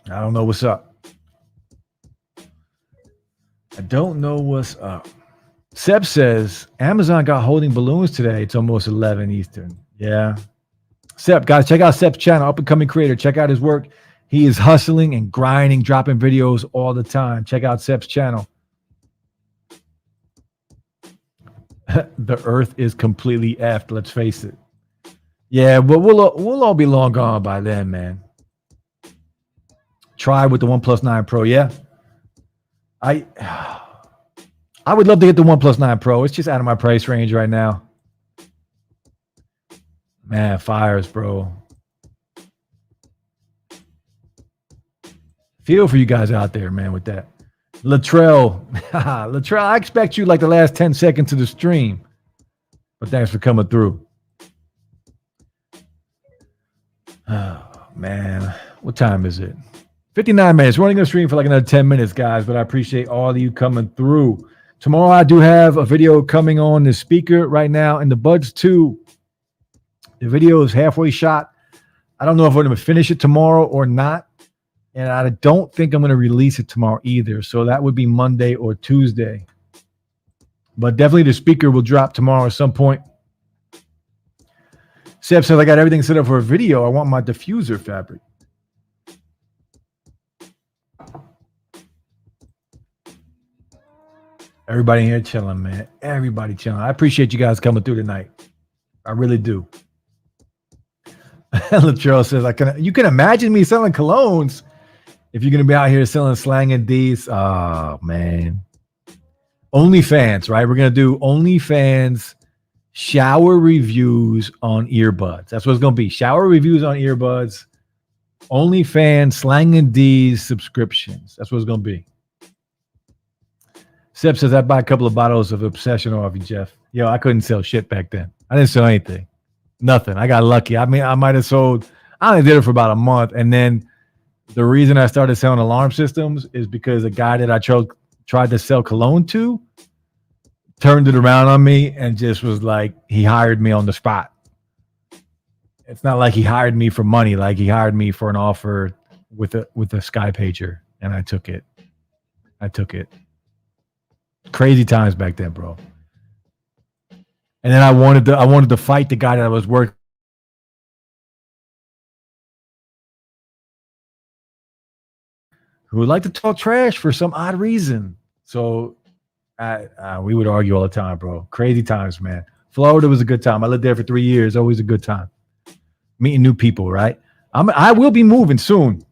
I don't know what's up. Seb says, Amazon got holding balloons today. It's almost 11 Eastern. Yeah. Seb, guys, check out Seb's channel, up-and-coming creator. Check out his work. He is hustling and grinding, dropping videos all the time. Check out Seb's channel. The earth is completely effed, let's face it. Yeah, but we'll all be long gone by then, man. Try with the OnePlus 9 Pro, yeah. I would love to get the OnePlus 9 Pro. It's just out of my price range right now. Man, fires, bro. Feel for you guys out there, man, with that. Latrell, I expect you like the last 10 seconds of the stream. But thanks for coming through. Oh, man. What time is it? 59 minutes. We're only going to stream for like another 10 minutes, guys, but I appreciate all of you coming through. Tomorrow I do have a video coming on the speaker right now, and the Buds 2. The video is halfway shot. I don't know if we're going to finish it tomorrow or not. And I don't think I'm going to release it tomorrow either. So that would be Monday or Tuesday. But definitely the speaker will drop tomorrow at some point. Seb says, I got everything set up for a video. I want my diffuser fabric. Everybody here chilling, man. Everybody chilling. I appreciate you guys coming through tonight. I really do. Latrell says, you can imagine me selling colognes if you're going to be out here selling slang and D's. Oh, man. OnlyFans, right? We're going to do OnlyFans shower reviews on earbuds. That's what it's going to be. Shower reviews on earbuds. OnlyFans slang and D's subscriptions. That's what it's going to be. Seb says, I buy a couple of bottles of Obsession off you, Jeff. Yo, I couldn't sell shit back then. I didn't sell anything. Nothing. I got lucky. I mean, I might have sold, I only did it for about a month. And then the reason I started selling alarm systems is because a guy that I tried to sell cologne to turned it around on me and just was like, he hired me on the spot. It's not like he hired me for money. Like he hired me for an offer with a Sky Pager, and I took it. I took it. Crazy times back then, bro. And then I wanted to fight the guy that I was working who would like to talk trash for some odd reason. So we would argue all the time, bro. Crazy times, man. Florida was a good time. I lived there for 3 years. Always a good time. Meeting new people, right? I will be moving soon.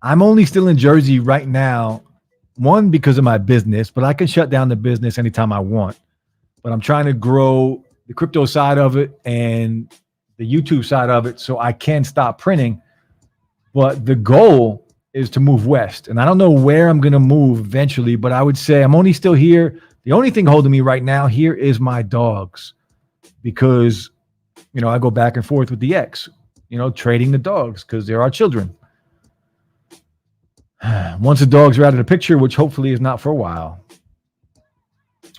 I'm only still in Jersey right now. One, because of my business, but I can shut down the business anytime I want. But I'm trying to grow the crypto side of it and the YouTube side of it so I can stop printing. But the goal is to move west. And I don't know where I'm going to move eventually, but I would say I'm only still here. The only thing holding me right now here is my dogs because, you know, I go back and forth with the ex, you know, trading the dogs because they're our children. Once the dogs are out of the picture, which hopefully is not for a while,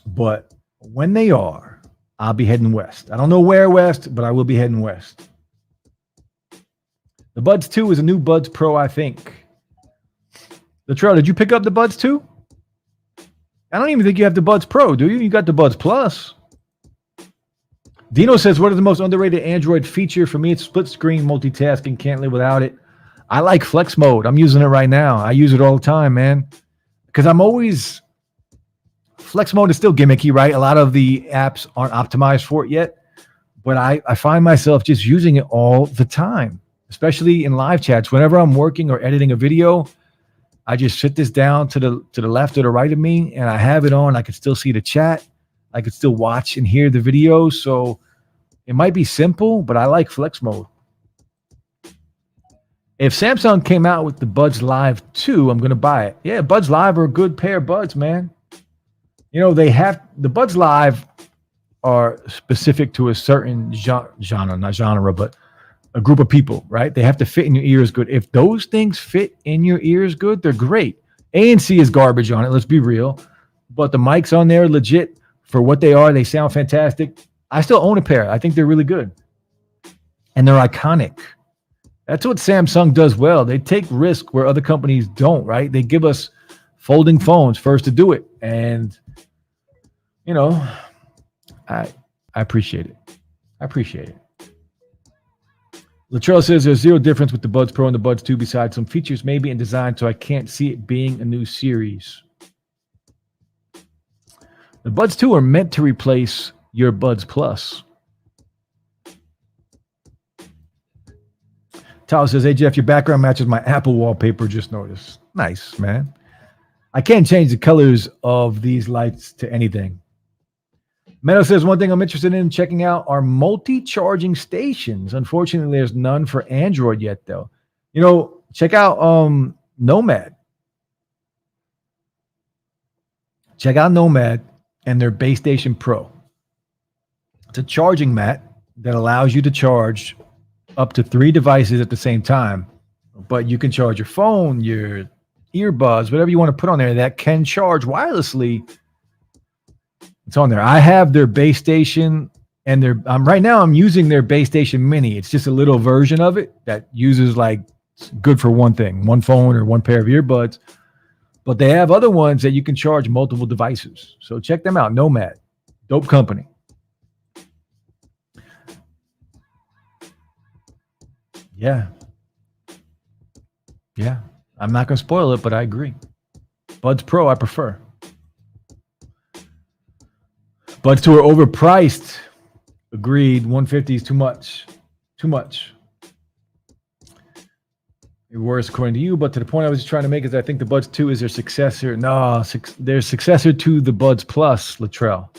but when they are, I'll be heading west. I don't know where west, but I will be heading west. The Buds 2 is a new Buds Pro, I think. Latrell, did you pick up the Buds 2? I don't even think you have the Buds Pro, do you? You got the Buds Plus. Dino says, what is the most underrated Android feature? For me, it's split screen multitasking. Can't live without it. I like flex mode. I'm using it right now. I use it all the time, man. Because I'm always... Flex mode is still gimmicky, right? A lot of the apps aren't optimized for it yet. But I find myself just using it all the time, especially in live chats. Whenever I'm working or editing a video, I just sit this down to the left or the right of me, and I have it on. I can still see the chat. I can still watch and hear the video. So it might be simple, but I like flex mode. If Samsung came out with the Buds Live 2, I'm going to buy it. Yeah, Buds Live are a good pair of buds, man. You know, the Buds Live are specific to a certain genre, not genre, but a group of people, right? They have to fit in your ears good. If those things fit in your ears good, they're great. ANC is garbage on it, let's be real. But the mics on there, legit, for what they are, they sound fantastic. I still own a pair. I think they're really good. And they're iconic. That's what Samsung does well. They take risk where other companies don't, right? They give us folding phones first to do it. And, you know, I appreciate it. I appreciate it. Latrell says there's zero difference with the Buds Pro and the Buds 2 besides some features maybe in design, so I can't see it being a new series. The Buds 2 are meant to replace your Buds Plus. Tyler says, hey, Jeff, your background matches my Apple wallpaper, just noticed. Nice, man. I can't change the colors of these lights to anything. Meadow says, one thing I'm interested in checking out are multi-charging stations. Unfortunately, there's none for Android yet, though. You know, check out Nomad. Check out Nomad and their Base Station Pro. It's a charging mat that allows you to charge up to 3 devices at the same time, but you can charge your phone, your earbuds, whatever you want to put on there that can charge wirelessly. It's on there. I have their base station and right now I'm using their Base Station Mini. It's just a little version of it that uses like good for one thing, one phone or one pair of earbuds, but they have other ones that you can charge multiple devices. So check them out. Nomad, dope company. Yeah. I'm not going to spoil it, but I agree. Buds Pro, I prefer. Buds 2 are overpriced. Agreed. 150 is too much. Too much. Worse, according to you, but to the point I was just trying to make is I think the Buds 2 is their successor. No, their successor to the Buds Plus, Latrell.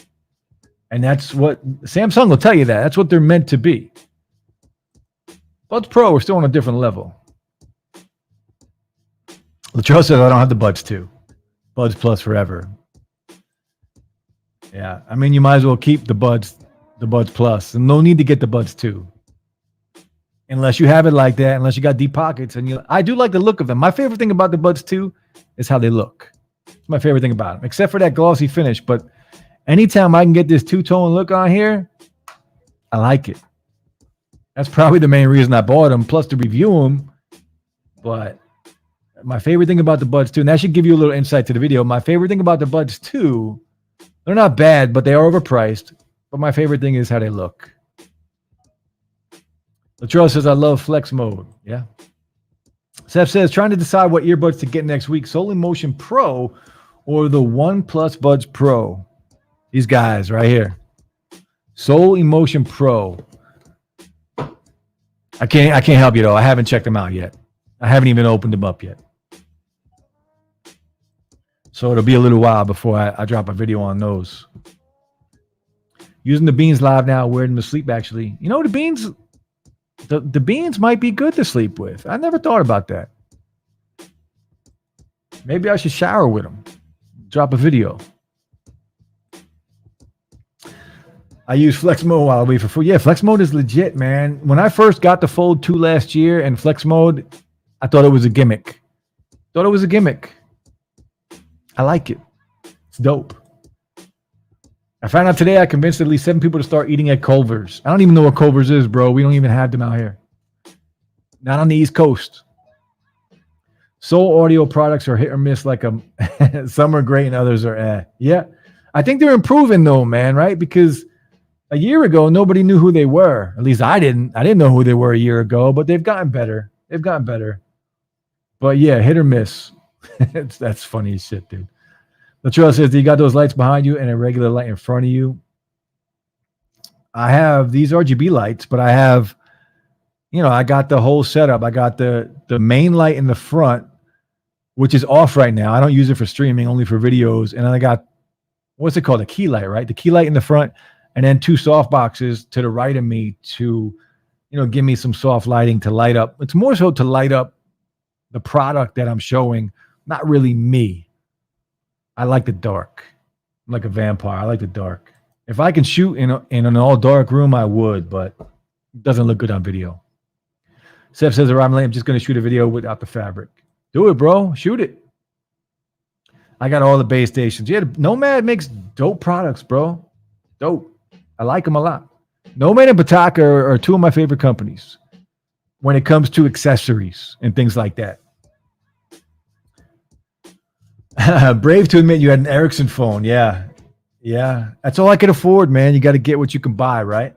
And that's what Samsung will tell you that. That's what they're meant to be. Buds Pro are still on a different level. Latrell says I don't have the Buds 2. Buds Plus forever. Yeah, I mean, you might as well keep the Buds Plus. And no need to get the Buds 2. Unless you have it like that, unless you got deep pockets. And I do like the look of them. My favorite thing about the Buds 2 is how they look. It's my favorite thing about them, except for that glossy finish. But anytime I can get this two-tone look on here, I like it. That's probably the main reason I bought them, plus to review them. But my favorite thing about the Buds 2, and that should give you a little insight to the video. My favorite thing about the Buds 2, they're not bad, but they are overpriced. But my favorite thing is how they look. Latrell says, I love flex mode. Yeah. Seth says, trying to decide what earbuds to get next week, Soul Emotion Pro or the OnePlus Buds Pro. These guys right here. Soul Emotion Pro. I can't help you though. I haven't checked them out yet. I haven't even opened them up yet. So it'll be a little while before I drop a video on those. Using the Beans Live now, wearing them to sleep actually. You know, the Beans, the Beans might be good to sleep with. I never thought about that. Maybe I should shower with them. Drop a video. I use Flex Mode while I wait for food. Yeah, Flex Mode is legit, man. When I first got the Fold 2 last year and Flex Mode, I thought it was a gimmick. I like it. It's dope. I found out today I convinced at least 7 people to start eating at Culver's. I don't even know what Culver's is, bro. We don't even have them out here. Not on the East Coast. Soul audio products are hit or miss like some are great and others are eh. Yeah. I think they're improving though, man, right? Because a year ago, nobody knew who they were. At least I didn't. I didn't know who they were a year ago, but they've gotten better. But yeah, hit or miss. That's funny as shit, dude. Latrell says, you got those lights behind you and a regular light in front of you. I have these RGB lights, but I have, I got the whole setup. I got the main light in the front, which is off right now. I don't use it for streaming, only for videos. And then I got, what's it called? A key light, right? The key light in the front, and then 2 soft boxes to the right of me to, give me some soft lighting to light up. It's more so to light up the product that I'm showing, not really me. I like the dark. I'm like a vampire. I like the dark. If I can shoot in an all dark room, I would, but it doesn't look good on video. Seth says, I'm just going to shoot a video without the fabric. Do it, bro. Shoot it. I got all the base stations. Yeah, Nomad makes dope products, bro. Dope. I like them a lot. Nomad and Pataka are 2 of my favorite companies when it comes to accessories and things like that. Brave to admit you had an Ericsson phone. Yeah. That's all I could afford, man. You got to get what you can buy, right?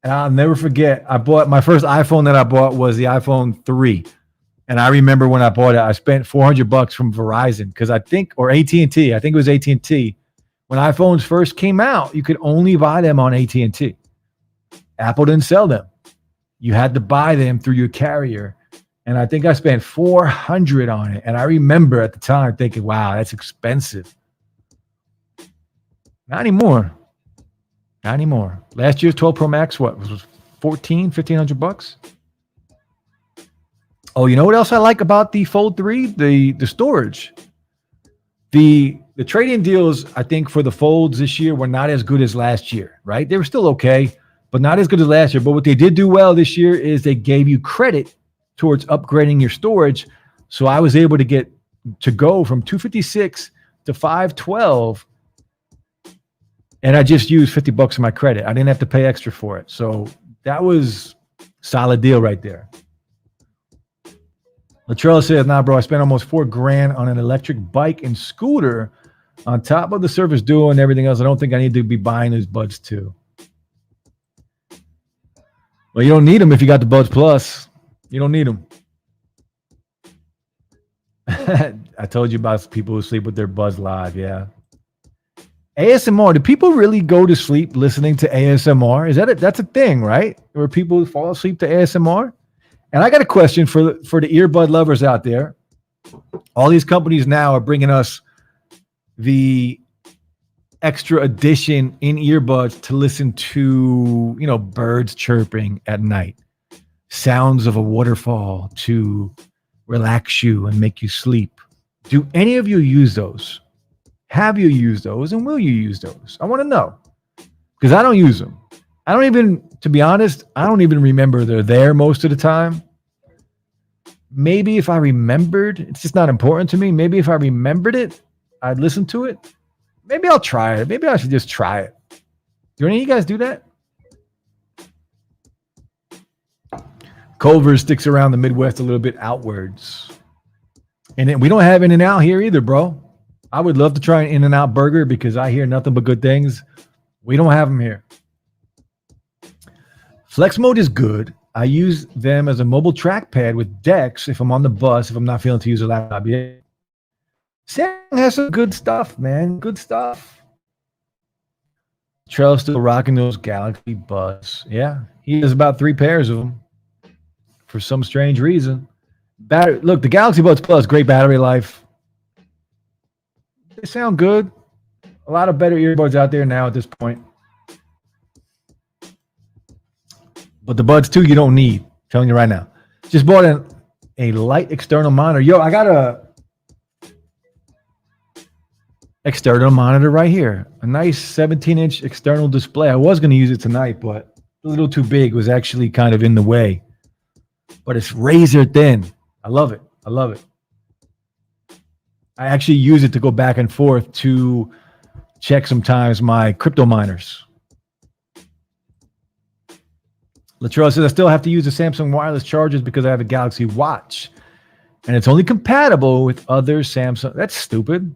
And I'll never forget, I bought my first iPhone that I bought was the iPhone 3. And I remember when I bought it, I spent $400 from Verizon or AT&T. I think it was AT&T. When iPhones first came out, you could only buy them on AT&T. Apple didn't sell them. You had to buy them through your carrier. And I think I spent $400 on it. And I remember at the time thinking, wow, that's expensive. Not anymore. Last year's 12 Pro Max, what was $1,500? Oh, you know what else I like about the Fold 3? The storage. The trade-in deals, I think, for the Folds this year were not as good as last year, right? They were still okay, but not as good as last year. But what they did do well this year is they gave you credit towards upgrading your storage. So I was able to go from 256 to 512, and I just used $50 of my credit. I didn't have to pay extra for it. So that was a solid deal right there. Latrell says, nah, bro, I spent almost $4,000 on an electric bike and scooter on top of the Surface Duo and everything else. I don't think I need to be buying these Buds too. Well, you don't need them if you got the Buds Plus. You don't need them. I told you about people who sleep with their Buds Live. Yeah. ASMR. Do people really go to sleep listening to ASMR? That's a thing, right? Where people fall asleep to ASMR? And I got a question for the earbud lovers out there. All these companies now are bringing us the extra edition in earbuds to listen to, birds chirping at night, sounds of a waterfall to relax you and make you sleep. Do any of you use those? Have you used those, and will you use those? I want to know, because I don't use them. To be honest, I don't even remember they're there most of the time. Maybe if I remembered, it's just not important to me. Maybe if I remembered it, I'd listen to it. Maybe I'll try it. Maybe I should just try it. Do any of you guys do that? Culver's sticks around the Midwest a little bit outwards. And then we don't have In-N-Out here either, bro. I would love to try an In-N-Out burger because I hear nothing but good things. We don't have them here. Flex mode is good. I use them as a mobile trackpad with Dex if I'm on the bus, if I'm not feeling to use a laptop yet. Samsung has some good stuff, man. Good stuff. Trell's still rocking those Galaxy Buds. Yeah, he has about 3 pairs of them for some strange reason. Look, the Galaxy Buds Plus, great battery life. They sound good. A lot of better earbuds out there now at this point. But the Buds 2 you don't need. I'm telling you right now. Just bought a light external monitor. Yo, I got a external monitor right here. A nice 17-inch external display. I was going to use it tonight, but a little too big. It was actually kind of in the way. But it's razor thin. I love it. I love it. I actually use it to go back and forth to check sometimes my crypto miners. Latrell says, I still have to use the Samsung wireless chargers because I have a Galaxy Watch. And it's only compatible with other Samsung. That's stupid.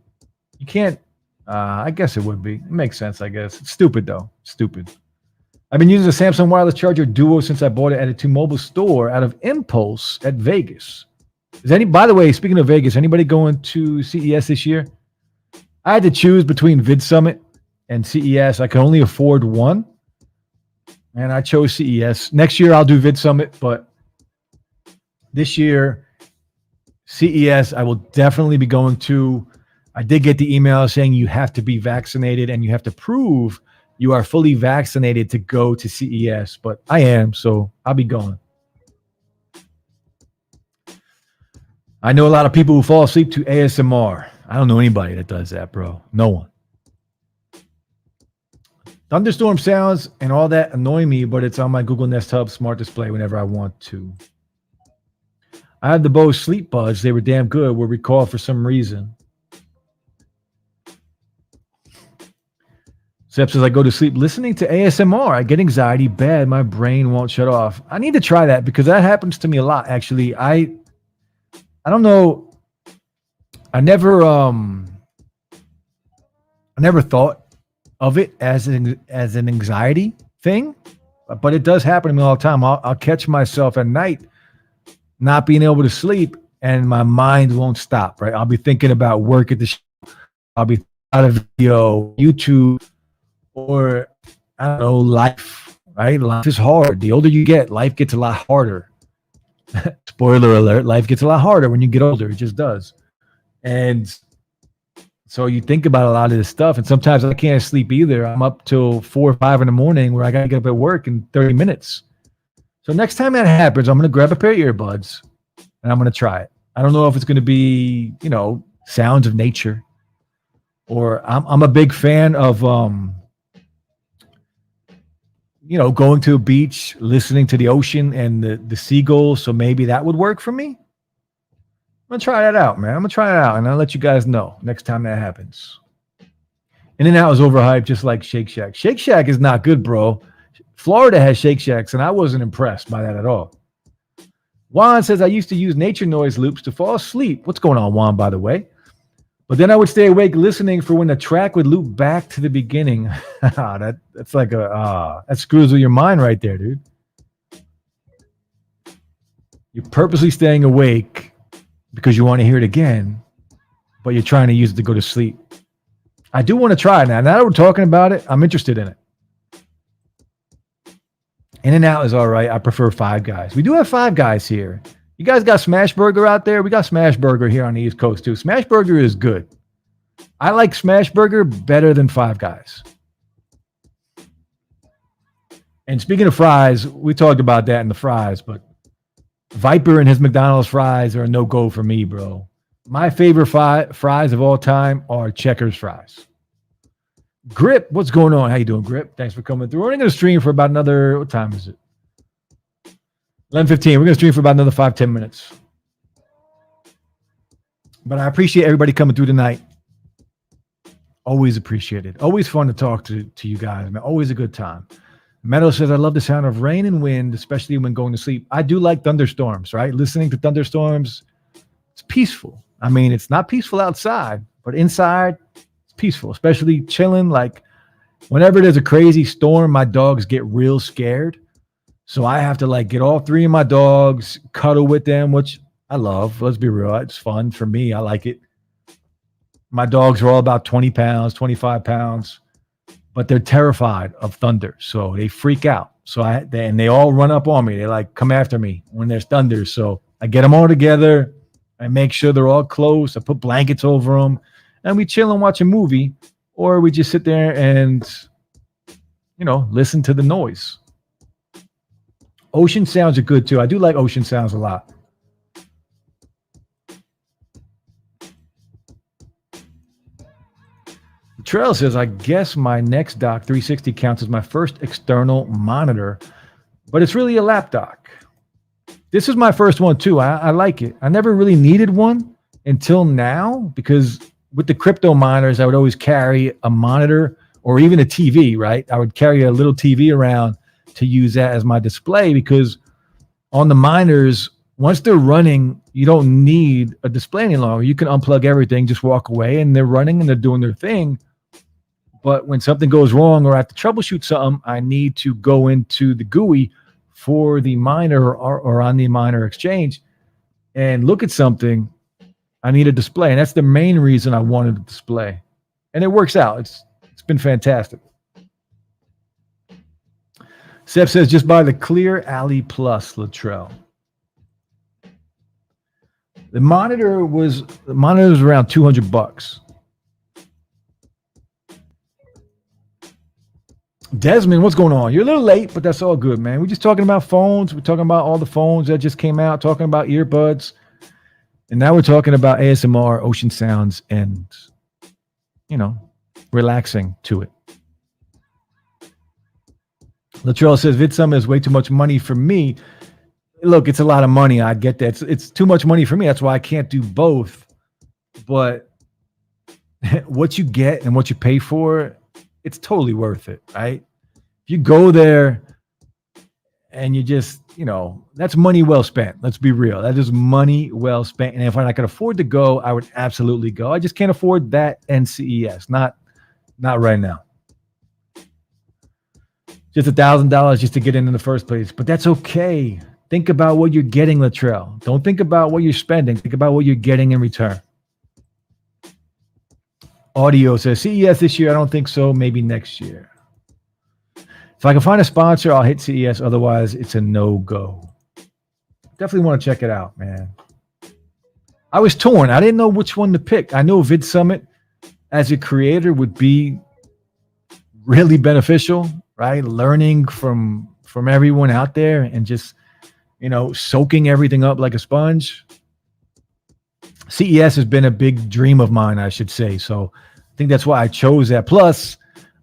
You can't. I guess it would be. It makes sense, I guess. It's stupid, though. Stupid. I've been using the Samsung wireless charger Duo since I bought it at a T-Mobile store out of impulse at Vegas. By the way, speaking of Vegas, anybody going to CES this year? I had to choose between VidSummit and CES. I can only afford one. And I chose CES. Next year, I'll do VidSummit, but this year, CES, I will definitely be going to. I did get the email saying you have to be vaccinated and you have to prove you are fully vaccinated to go to CES, but I am, so I'll be going. I know a lot of people who fall asleep to ASMR. I don't know anybody that does that, bro. No one. Thunderstorm sounds and all that annoy me, but it's on my Google Nest Hub smart display whenever I want to. I had the Bose Sleep Buds. They were damn good. Were recalled for some reason. Sep says, I go to sleep listening to ASMR. I get anxiety bad. My brain won't shut off. I need to try that because that happens to me a lot, actually. I don't know. I never thought of it as an anxiety thing, but it does happen to me all the time. I'll catch myself at night not being able to sleep, and my mind won't stop. Right, I'll be thinking about work at the show. I'll be out of video, YouTube, or I don't know, life. Right, life is hard. The older you get, life gets a lot harder. Spoiler alert: life gets a lot harder when you get older. It just does, and so you think about a lot of this stuff, and sometimes I can't sleep either. I'm up till 4 or 5 in the morning where I got to get up at work in 30 minutes. So next time that happens, I'm going to grab a pair of earbuds, and I'm going to try it. I don't know if it's going to be, sounds of nature, or I'm a big fan of, going to a beach, listening to the ocean and the seagulls. So maybe that would work for me. I'm going to try that out, man. I'm going to try it out, and I'll let you guys know next time that happens. In-N-Out is overhyped, just like Shake Shack. Shake Shack is not good, bro. Florida has Shake Shacks, and I wasn't impressed by that at all. Juan says, I used to use nature noise loops to fall asleep. What's going on, Juan, by the way? But then I would stay awake listening for when the track would loop back to the beginning. That's like that screws with your mind right there, dude. You're purposely staying awake because you want to hear it again, but you're trying to use it to go to sleep. I do want to try it now. Now that we're talking about it, I'm interested in it. In-N-Out is all right. I prefer Five Guys. We do have Five Guys here. You guys got Smash Burger out there? We got Smash Burger here on the East Coast too. Smash Burger is good. I like Smash Burger better than Five Guys. And speaking of fries, we talked about that in the fries, but Viper and his McDonald's fries are a no-go for me, bro. My favorite fries of all time are Checkers fries. Grip, what's going on? How you doing, Grip? Thanks for coming through. We're only going to stream for about another, what time is it? 11:15. We're going to stream for about another 5-10 minutes. But I appreciate everybody coming through tonight. Always appreciate it. Always fun to talk to you guys, man. Always a good time. Meadow says, I love the sound of rain and wind, especially when going to sleep. I do like thunderstorms, right? Listening to thunderstorms, it's peaceful. I mean, it's not peaceful outside, but inside, it's peaceful, especially chilling. Like whenever there's a crazy storm, my dogs get real scared. So I have to like get all three of my dogs, cuddle with them, which I love. Let's be real. It's fun for me. I like it. My dogs are all about 20 pounds, 25 pounds, but they're terrified of thunder. So they freak out. So and they all run up on me. They like come after me when there's thunder. So I get them all together. I make sure they're all close. I put blankets over them and we chill and watch a movie, or we just sit there and, listen to the noise. Ocean sounds are good too. I do like ocean sounds a lot. Trail says, I guess my next dock 360 counts as my first external monitor, but it's really a lap dock. This is my first one too. I like it. I never really needed one until now because with the crypto miners, I would always carry a monitor or even a TV, right? I would carry a little TV around to use that as my display because on the miners, once they're running, you don't need a display any longer. You can unplug everything, just walk away, and they're running and they're doing their thing. But when something goes wrong or I have to troubleshoot something, I need to go into the GUI for the miner or on the miner exchange and look at something. I need a display. And that's the main reason I wanted a display. And it works out. It's been fantastic. Seth says, just buy the Clear Alley Plus, Latrell. The monitor was around $200. Desmond, what's going on? You're a little late, but that's all good, man. We're just talking about phones. We're talking about all the phones that just came out, talking about earbuds. And now we're talking about ASMR, ocean sounds, and, relaxing to it. Latrell says, VidSum is way too much money for me. Look, it's a lot of money. I get that. It's too much money for me. That's why I can't do both. But what you get and what you pay for, it's totally worth it, right? If you go there and you just, that's money well spent. Let's be real. That is money well spent. And if I could afford to go, I would absolutely go. I just can't afford that and CES. Not right now. Just $1,000 just to get in the first place. But that's okay. Think about what you're getting, Latrell. Don't think about what you're spending. Think about what you're getting in return. Audio says, CES this year? I don't think so. Maybe next year. If I can find a sponsor, I'll hit CES. Otherwise, it's a no-go. Definitely want to check it out, man. I was torn. I didn't know which one to pick. I know VidSummit as a creator would be really beneficial, right? Learning from everyone out there and just, soaking everything up like a sponge. CES has been a big dream of mine, I should say. So I think that's why I chose that. Plus,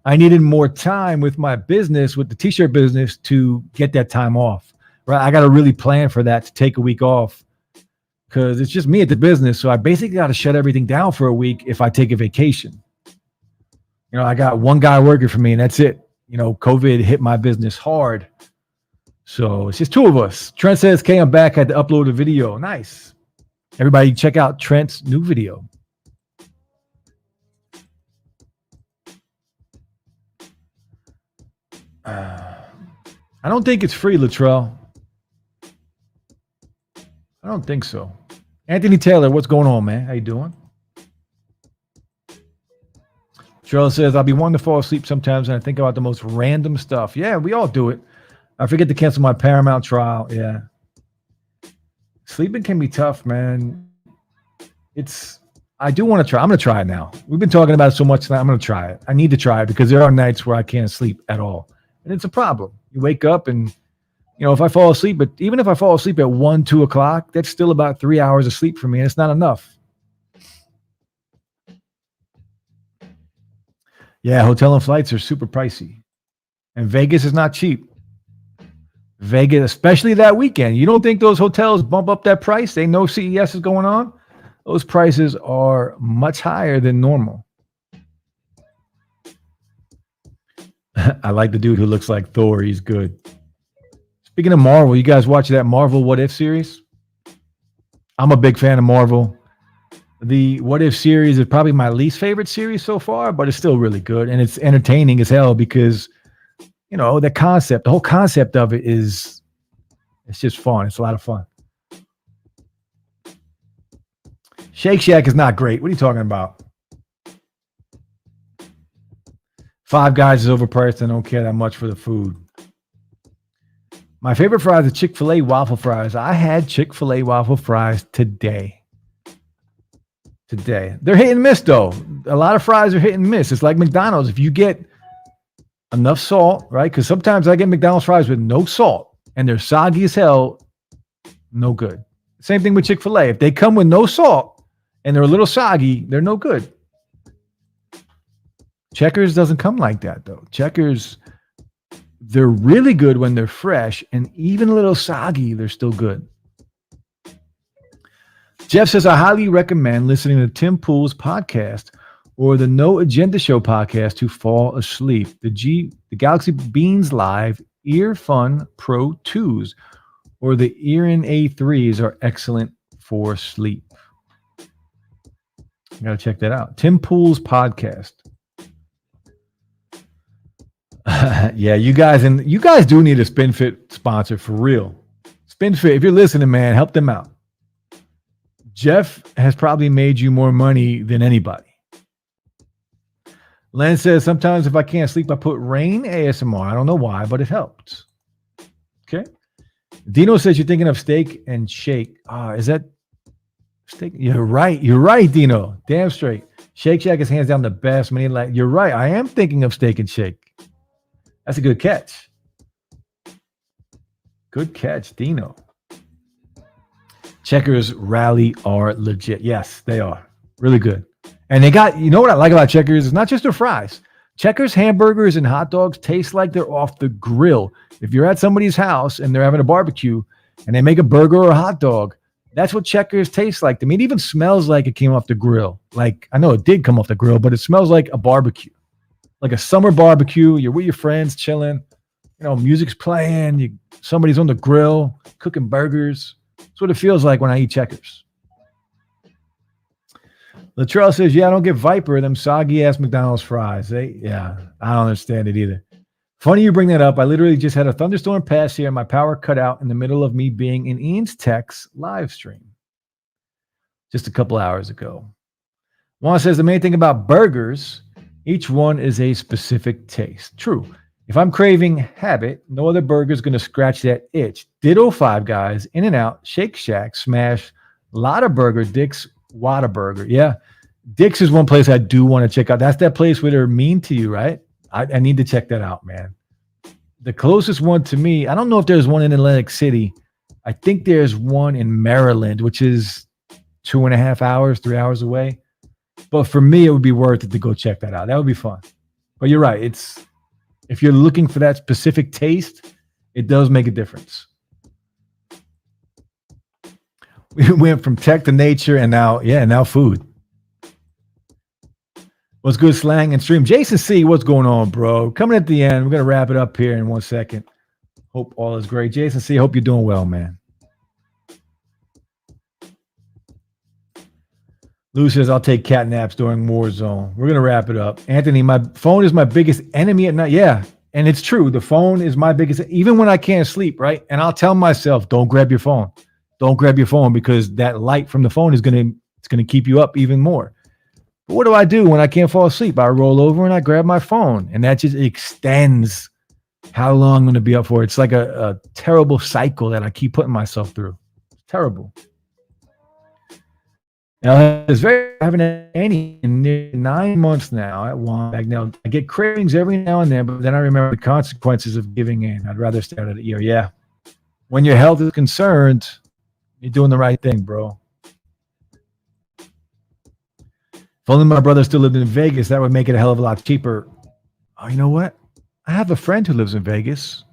I needed more time with my business, with the t-shirt business, to get that time off, right? I got to really plan for that, to take a week off because it's just me at the business. So I basically got to shut everything down for a week if I take a vacation. I got one guy working for me and that's it. COVID hit my business hard. So it's just two of us. Trent says, okay, I'm back. I had to upload a video. Nice. Everybody check out Trent's new video. I don't think it's free, Latrell. I don't think so. Anthony Taylor, what's going on, man? How you doing? Latrell says, I'll be wanting to fall asleep sometimes and I think about the most random stuff. Yeah, we all do it. I forget to cancel my Paramount trial. Yeah. Sleeping can be tough, man. I do want to try. I'm going to try it now. We've been talking about it so much tonight. I'm going to try it. I need to try it because there are nights where I can't sleep at all. And it's a problem. You wake up and, if I fall asleep, but even if I fall asleep at 1, 2 o'clock, that's still about 3 hours of sleep for me. And it's not enough. Yeah, hotel and flights are super pricey. And Vegas is not cheap. Vegas, especially that weekend. You don't think those hotels bump up that price? They know CES is going on? Those prices are much higher than normal. I like the dude who looks like Thor. He's good. Speaking of Marvel, you guys watch that Marvel What If series? I'm a big fan of Marvel. The What If series is probably my least favorite series so far, but it's still really good and it's entertaining as hell because the whole concept of it is it's just fun. It's a lot of fun. Shake Shack is not great. What are you talking about? Five Guys is overpriced. I don't care that much for the food. My favorite fries are Chick-fil-A waffle fries. I had Chick-fil-A waffle fries today. They're hit and miss, though. A lot of fries are hit and miss. It's like McDonald's. If you get enough salt, right? Because sometimes I get McDonald's fries with no salt, and they're soggy as hell, no good. Same thing with Chick-fil-A. If they come with no salt, and they're a little soggy, they're no good. Checkers doesn't come like that, though. Checkers, they're really good when they're fresh, and even a little soggy, they're still good. Jeff says, I highly recommend listening to Tim Pool's podcast or the No Agenda Show podcast to fall asleep. The Galaxy Beans Live Ear Fun Pro 2s or the Earin A3s are excellent for sleep. You got to check that out. Tim Pool's podcast. Yeah, you guys do need a SpinFit sponsor for real. SpinFit, if you're listening, man, help them out. Jeff has probably made you more money than anybody. Len says, sometimes if I can't sleep, I put rain ASMR. I don't know why, but it helps. Okay. Dino says you're thinking of steak and shake. Is that steak? You're right, Dino. Damn straight. Shake Shack is hands down the best. You're right. I am thinking of steak and shake. That's a good catch. Good catch, Dino. Checkers Rally are legit. Yes, they are. Really good. And they got, you know what I like about Checkers? It's not just their fries. Checkers hamburgers and hot dogs taste like they're off the grill. If you're at somebody's house and they're having a barbecue and they make a burger or a hot dog, that's what Checkers tastes like to me. It even smells like it came off the grill. Like, I know it did come off the grill, but it smells like a barbecue. Like a summer barbecue. You're with your friends chilling. Music's playing. Somebody's on the grill cooking burgers. That's what it feels like when I eat Checkers. Latrell says, yeah, I don't get Viper, them soggy-ass McDonald's fries. I don't understand it either. Funny you bring that up. I literally just had a thunderstorm pass here and my power cut out in the middle of me being in Ian's Tech's live stream just a couple hours ago. Juan says, the main thing about burgers, each one is a specific taste. True. If I'm craving habit, no other burger is going to scratch that itch. Ditto Five Guys, In-N-Out, Shake Shack, Smash, Lotta Burger, Dick's, Whataburger. Yeah. Dick's is one place I do want to check out. That's that place where they're mean to you, right? I need to check that out, man. The closest one to me, I don't know if there's one in Atlantic City. I think there's one in Maryland, which is 2.5 hours, 3 hours away. But for me, it would be worth it to go check that out. That would be fun. But you're right. If you're looking for that specific taste, it does make a difference. We went from tech to nature and now food. What's good, slang and stream? Jason C, what's going on, bro? Coming at the end. We're going to wrap it up here in 1 second. Hope all is great. Jason C, hope you're doing well, man. Lou says, I'll take cat naps during Warzone. We're going to wrap it up. Anthony, my phone is my biggest enemy at night. Yeah, and it's true. The phone is my biggest, even when I can't sleep, right? And I'll tell myself, don't grab your phone. Don't grab your phone because that light from the phone is going to keep you up even more. But what do I do when I can't fall asleep? I roll over and I grab my phone. And that just extends how long I'm going to be up for. It's like a terrible cycle that I keep putting myself through. It's terrible. Now, it's I haven't had any in 9 months now at one bag. Now, I get cravings every now and then, but then I remember the consequences of giving in. I'd rather stay out of the ear. Yeah. When your health is concerned, you're doing the right thing, bro. If only my brother still lived in Vegas, that would make it a hell of a lot cheaper. Oh, you know what? I have a friend who lives in Vegas.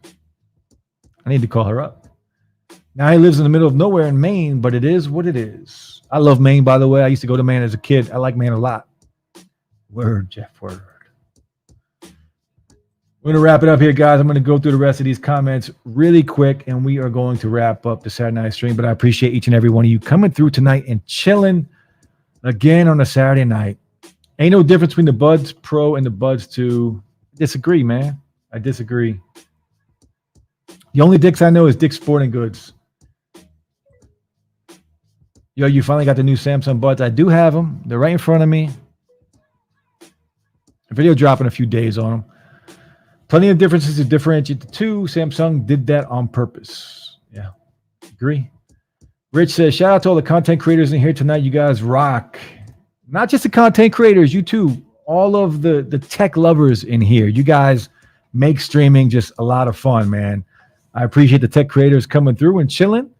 I need to call her up. Now he lives in the middle of nowhere in Maine, but it is what it is. I love Maine, by the way. I used to go to Maine as a kid. I like Maine a lot. Word, Jeff, word. We're going to wrap it up here, guys. I'm going to go through the rest of these comments really quick, and we are going to wrap up the Saturday night stream. But I appreciate each and every one of you coming through tonight and chilling again on a Saturday night. Ain't no difference between the Buds Pro and the Buds 2. Disagree, man. I disagree. The only Dicks I know is Dick's Sporting Goods. Yo, you finally got the new Samsung Buds. I do have them. They're right in front of me. A video dropping a few days on them. Plenty of differences to differentiate the two. Samsung did that on purpose. Yeah, agree. Rich says, shout out to all the content creators in here tonight. You guys rock. Not just the content creators, you too. All of the tech lovers in here. You guys make streaming just a lot of fun, man. I appreciate the tech creators coming through and chilling.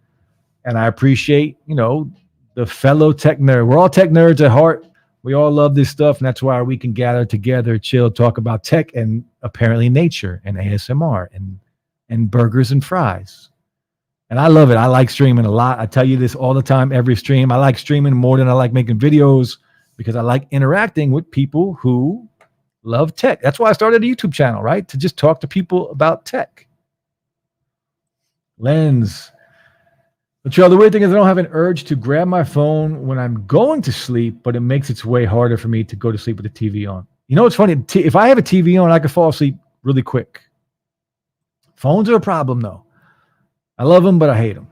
And I appreciate, the fellow tech nerd. We're all tech nerds at heart. We all love this stuff, and that's why we can gather together, chill, talk about tech and apparently nature and ASMR and burgers and fries. And I love it. I like streaming a lot. I tell you this all the time, every stream. I like streaming more than I like making videos because I like interacting with people who love tech. That's why I started a YouTube channel, right? To just talk to people about tech. Lens. Latrell, the weird thing is I don't have an urge to grab my phone when I'm going to sleep, but it makes it way harder for me to go to sleep with the TV on. You know what's funny? If I have a TV on, I can fall asleep really quick. Phones are a problem, though. I love them, but I hate them.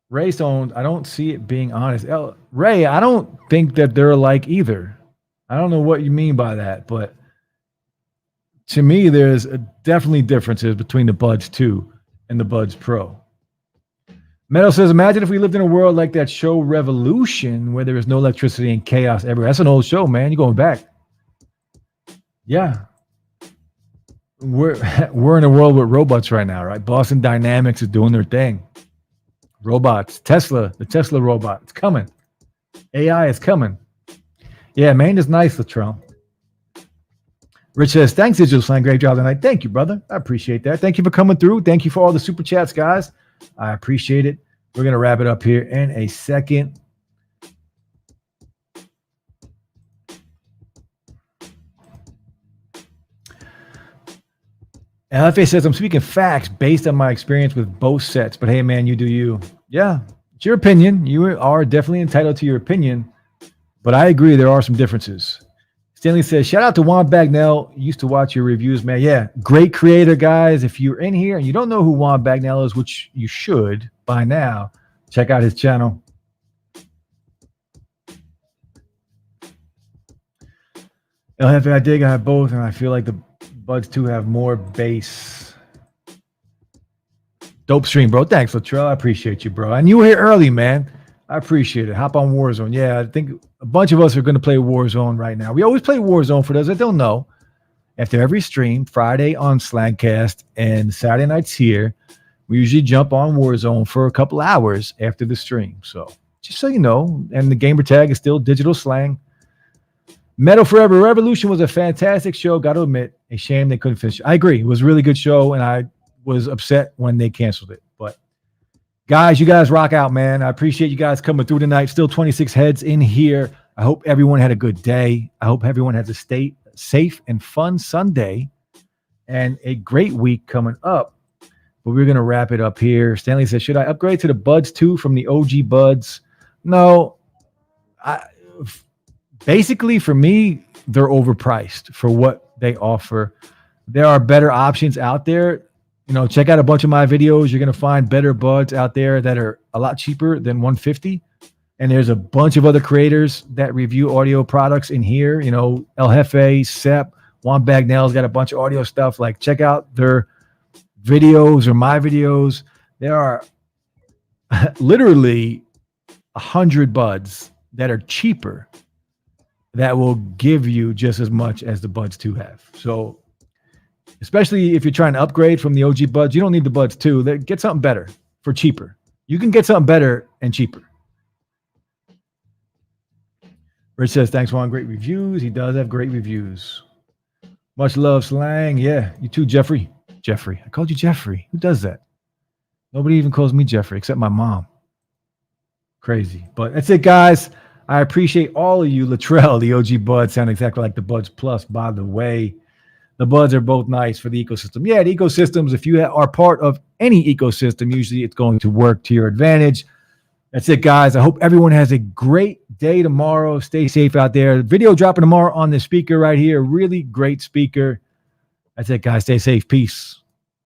Ray Stone, I don't see it being honest. Ray, I don't think that they're alike either. I don't know what you mean by that, but to me, there's definitely differences between the Buds 2 and the Buds Pro. Metal says, imagine if we lived in a world like that show Revolution where there is no electricity and chaos everywhere. That's an old show, man. You're going back. Yeah. We're in a world with robots right now, right? Boston Dynamics is doing their thing. Robots. Tesla, the Tesla robot. It's coming. AI is coming. Yeah, Maine is nice, Latrell. Rich says, thanks, Digital Slang. Great job tonight. Thank you, brother. I appreciate that. Thank you for coming through. Thank you for all the super chats, guys. I appreciate it. We're going to wrap it up here in a second. LFA says, I'm speaking facts based on my experience with both sets. But hey, man, you do you. Yeah, it's your opinion. You are definitely entitled to your opinion. But I agree, there are some differences. Stanley says, shout out to Juan Bagnell. Used to watch your reviews, man. Yeah, great creator, guys. If you're in here and you don't know who Juan Bagnell is, which you should by now, check out his channel. LFA, I dig. I have both, and I feel like the Buds 2 have more bass. Dope stream, bro. Thanks, Latrell. I appreciate you, bro. And you were here early, man. I appreciate it. Hop on Warzone. Yeah, I think a bunch of us are going to play Warzone right now. We always play Warzone for those that don't know. After every stream, Friday on Slangcast and Saturday nights here, we usually jump on Warzone for a couple hours after the stream. So just so you know, and the gamer tag is still Digital Slang. Metal Forever Revolution was a fantastic show. Got to admit, a shame they couldn't finish. I agree. It was a really good show, and I was upset when they canceled it. But guys, you guys rock out, man. I appreciate you guys coming through tonight. Still 26 heads in here. I hope everyone had a good day. I hope everyone has a safe and fun Sunday and a great week coming up. But we're going to wrap it up here. Stanley says, should I upgrade to the Buds 2 from the OG Buds? No. Basically, for me, they're overpriced for what they offer. There are better options out there. Check out a bunch of my videos. You're going to find better Buds out there that are a lot cheaper than $150. And there's a bunch of other creators that review audio products in here. El Jefe, Sep, Juan Bagnell's got a bunch of audio stuff. Like, check out their videos or my videos. There are literally 100 Buds that are cheaper that will give you just as much as the Buds 2 have. So, especially if you're trying to upgrade from the OG Buds, you don't need the Buds 2. Get something better for cheaper. You can get something better and cheaper. Rich says, thanks, Juan. Great reviews. He does have great reviews. Much love, Slang. Yeah, you too, Jeffrey. Jeffrey. I called you Jeffrey. Who does that? Nobody even calls me Jeffrey except my mom. Crazy. But that's it, guys. I appreciate all of you. Latrell, the OG Buds, sound exactly like the Buds Plus, by the way. The Buds are both nice for the ecosystem. Yeah, the ecosystems, if you are part of any ecosystem, usually it's going to work to your advantage. That's it, guys. I hope everyone has a great day tomorrow. Stay safe out there. Video dropping tomorrow on the speaker right here. Really great speaker. That's it, guys. Stay safe. Peace.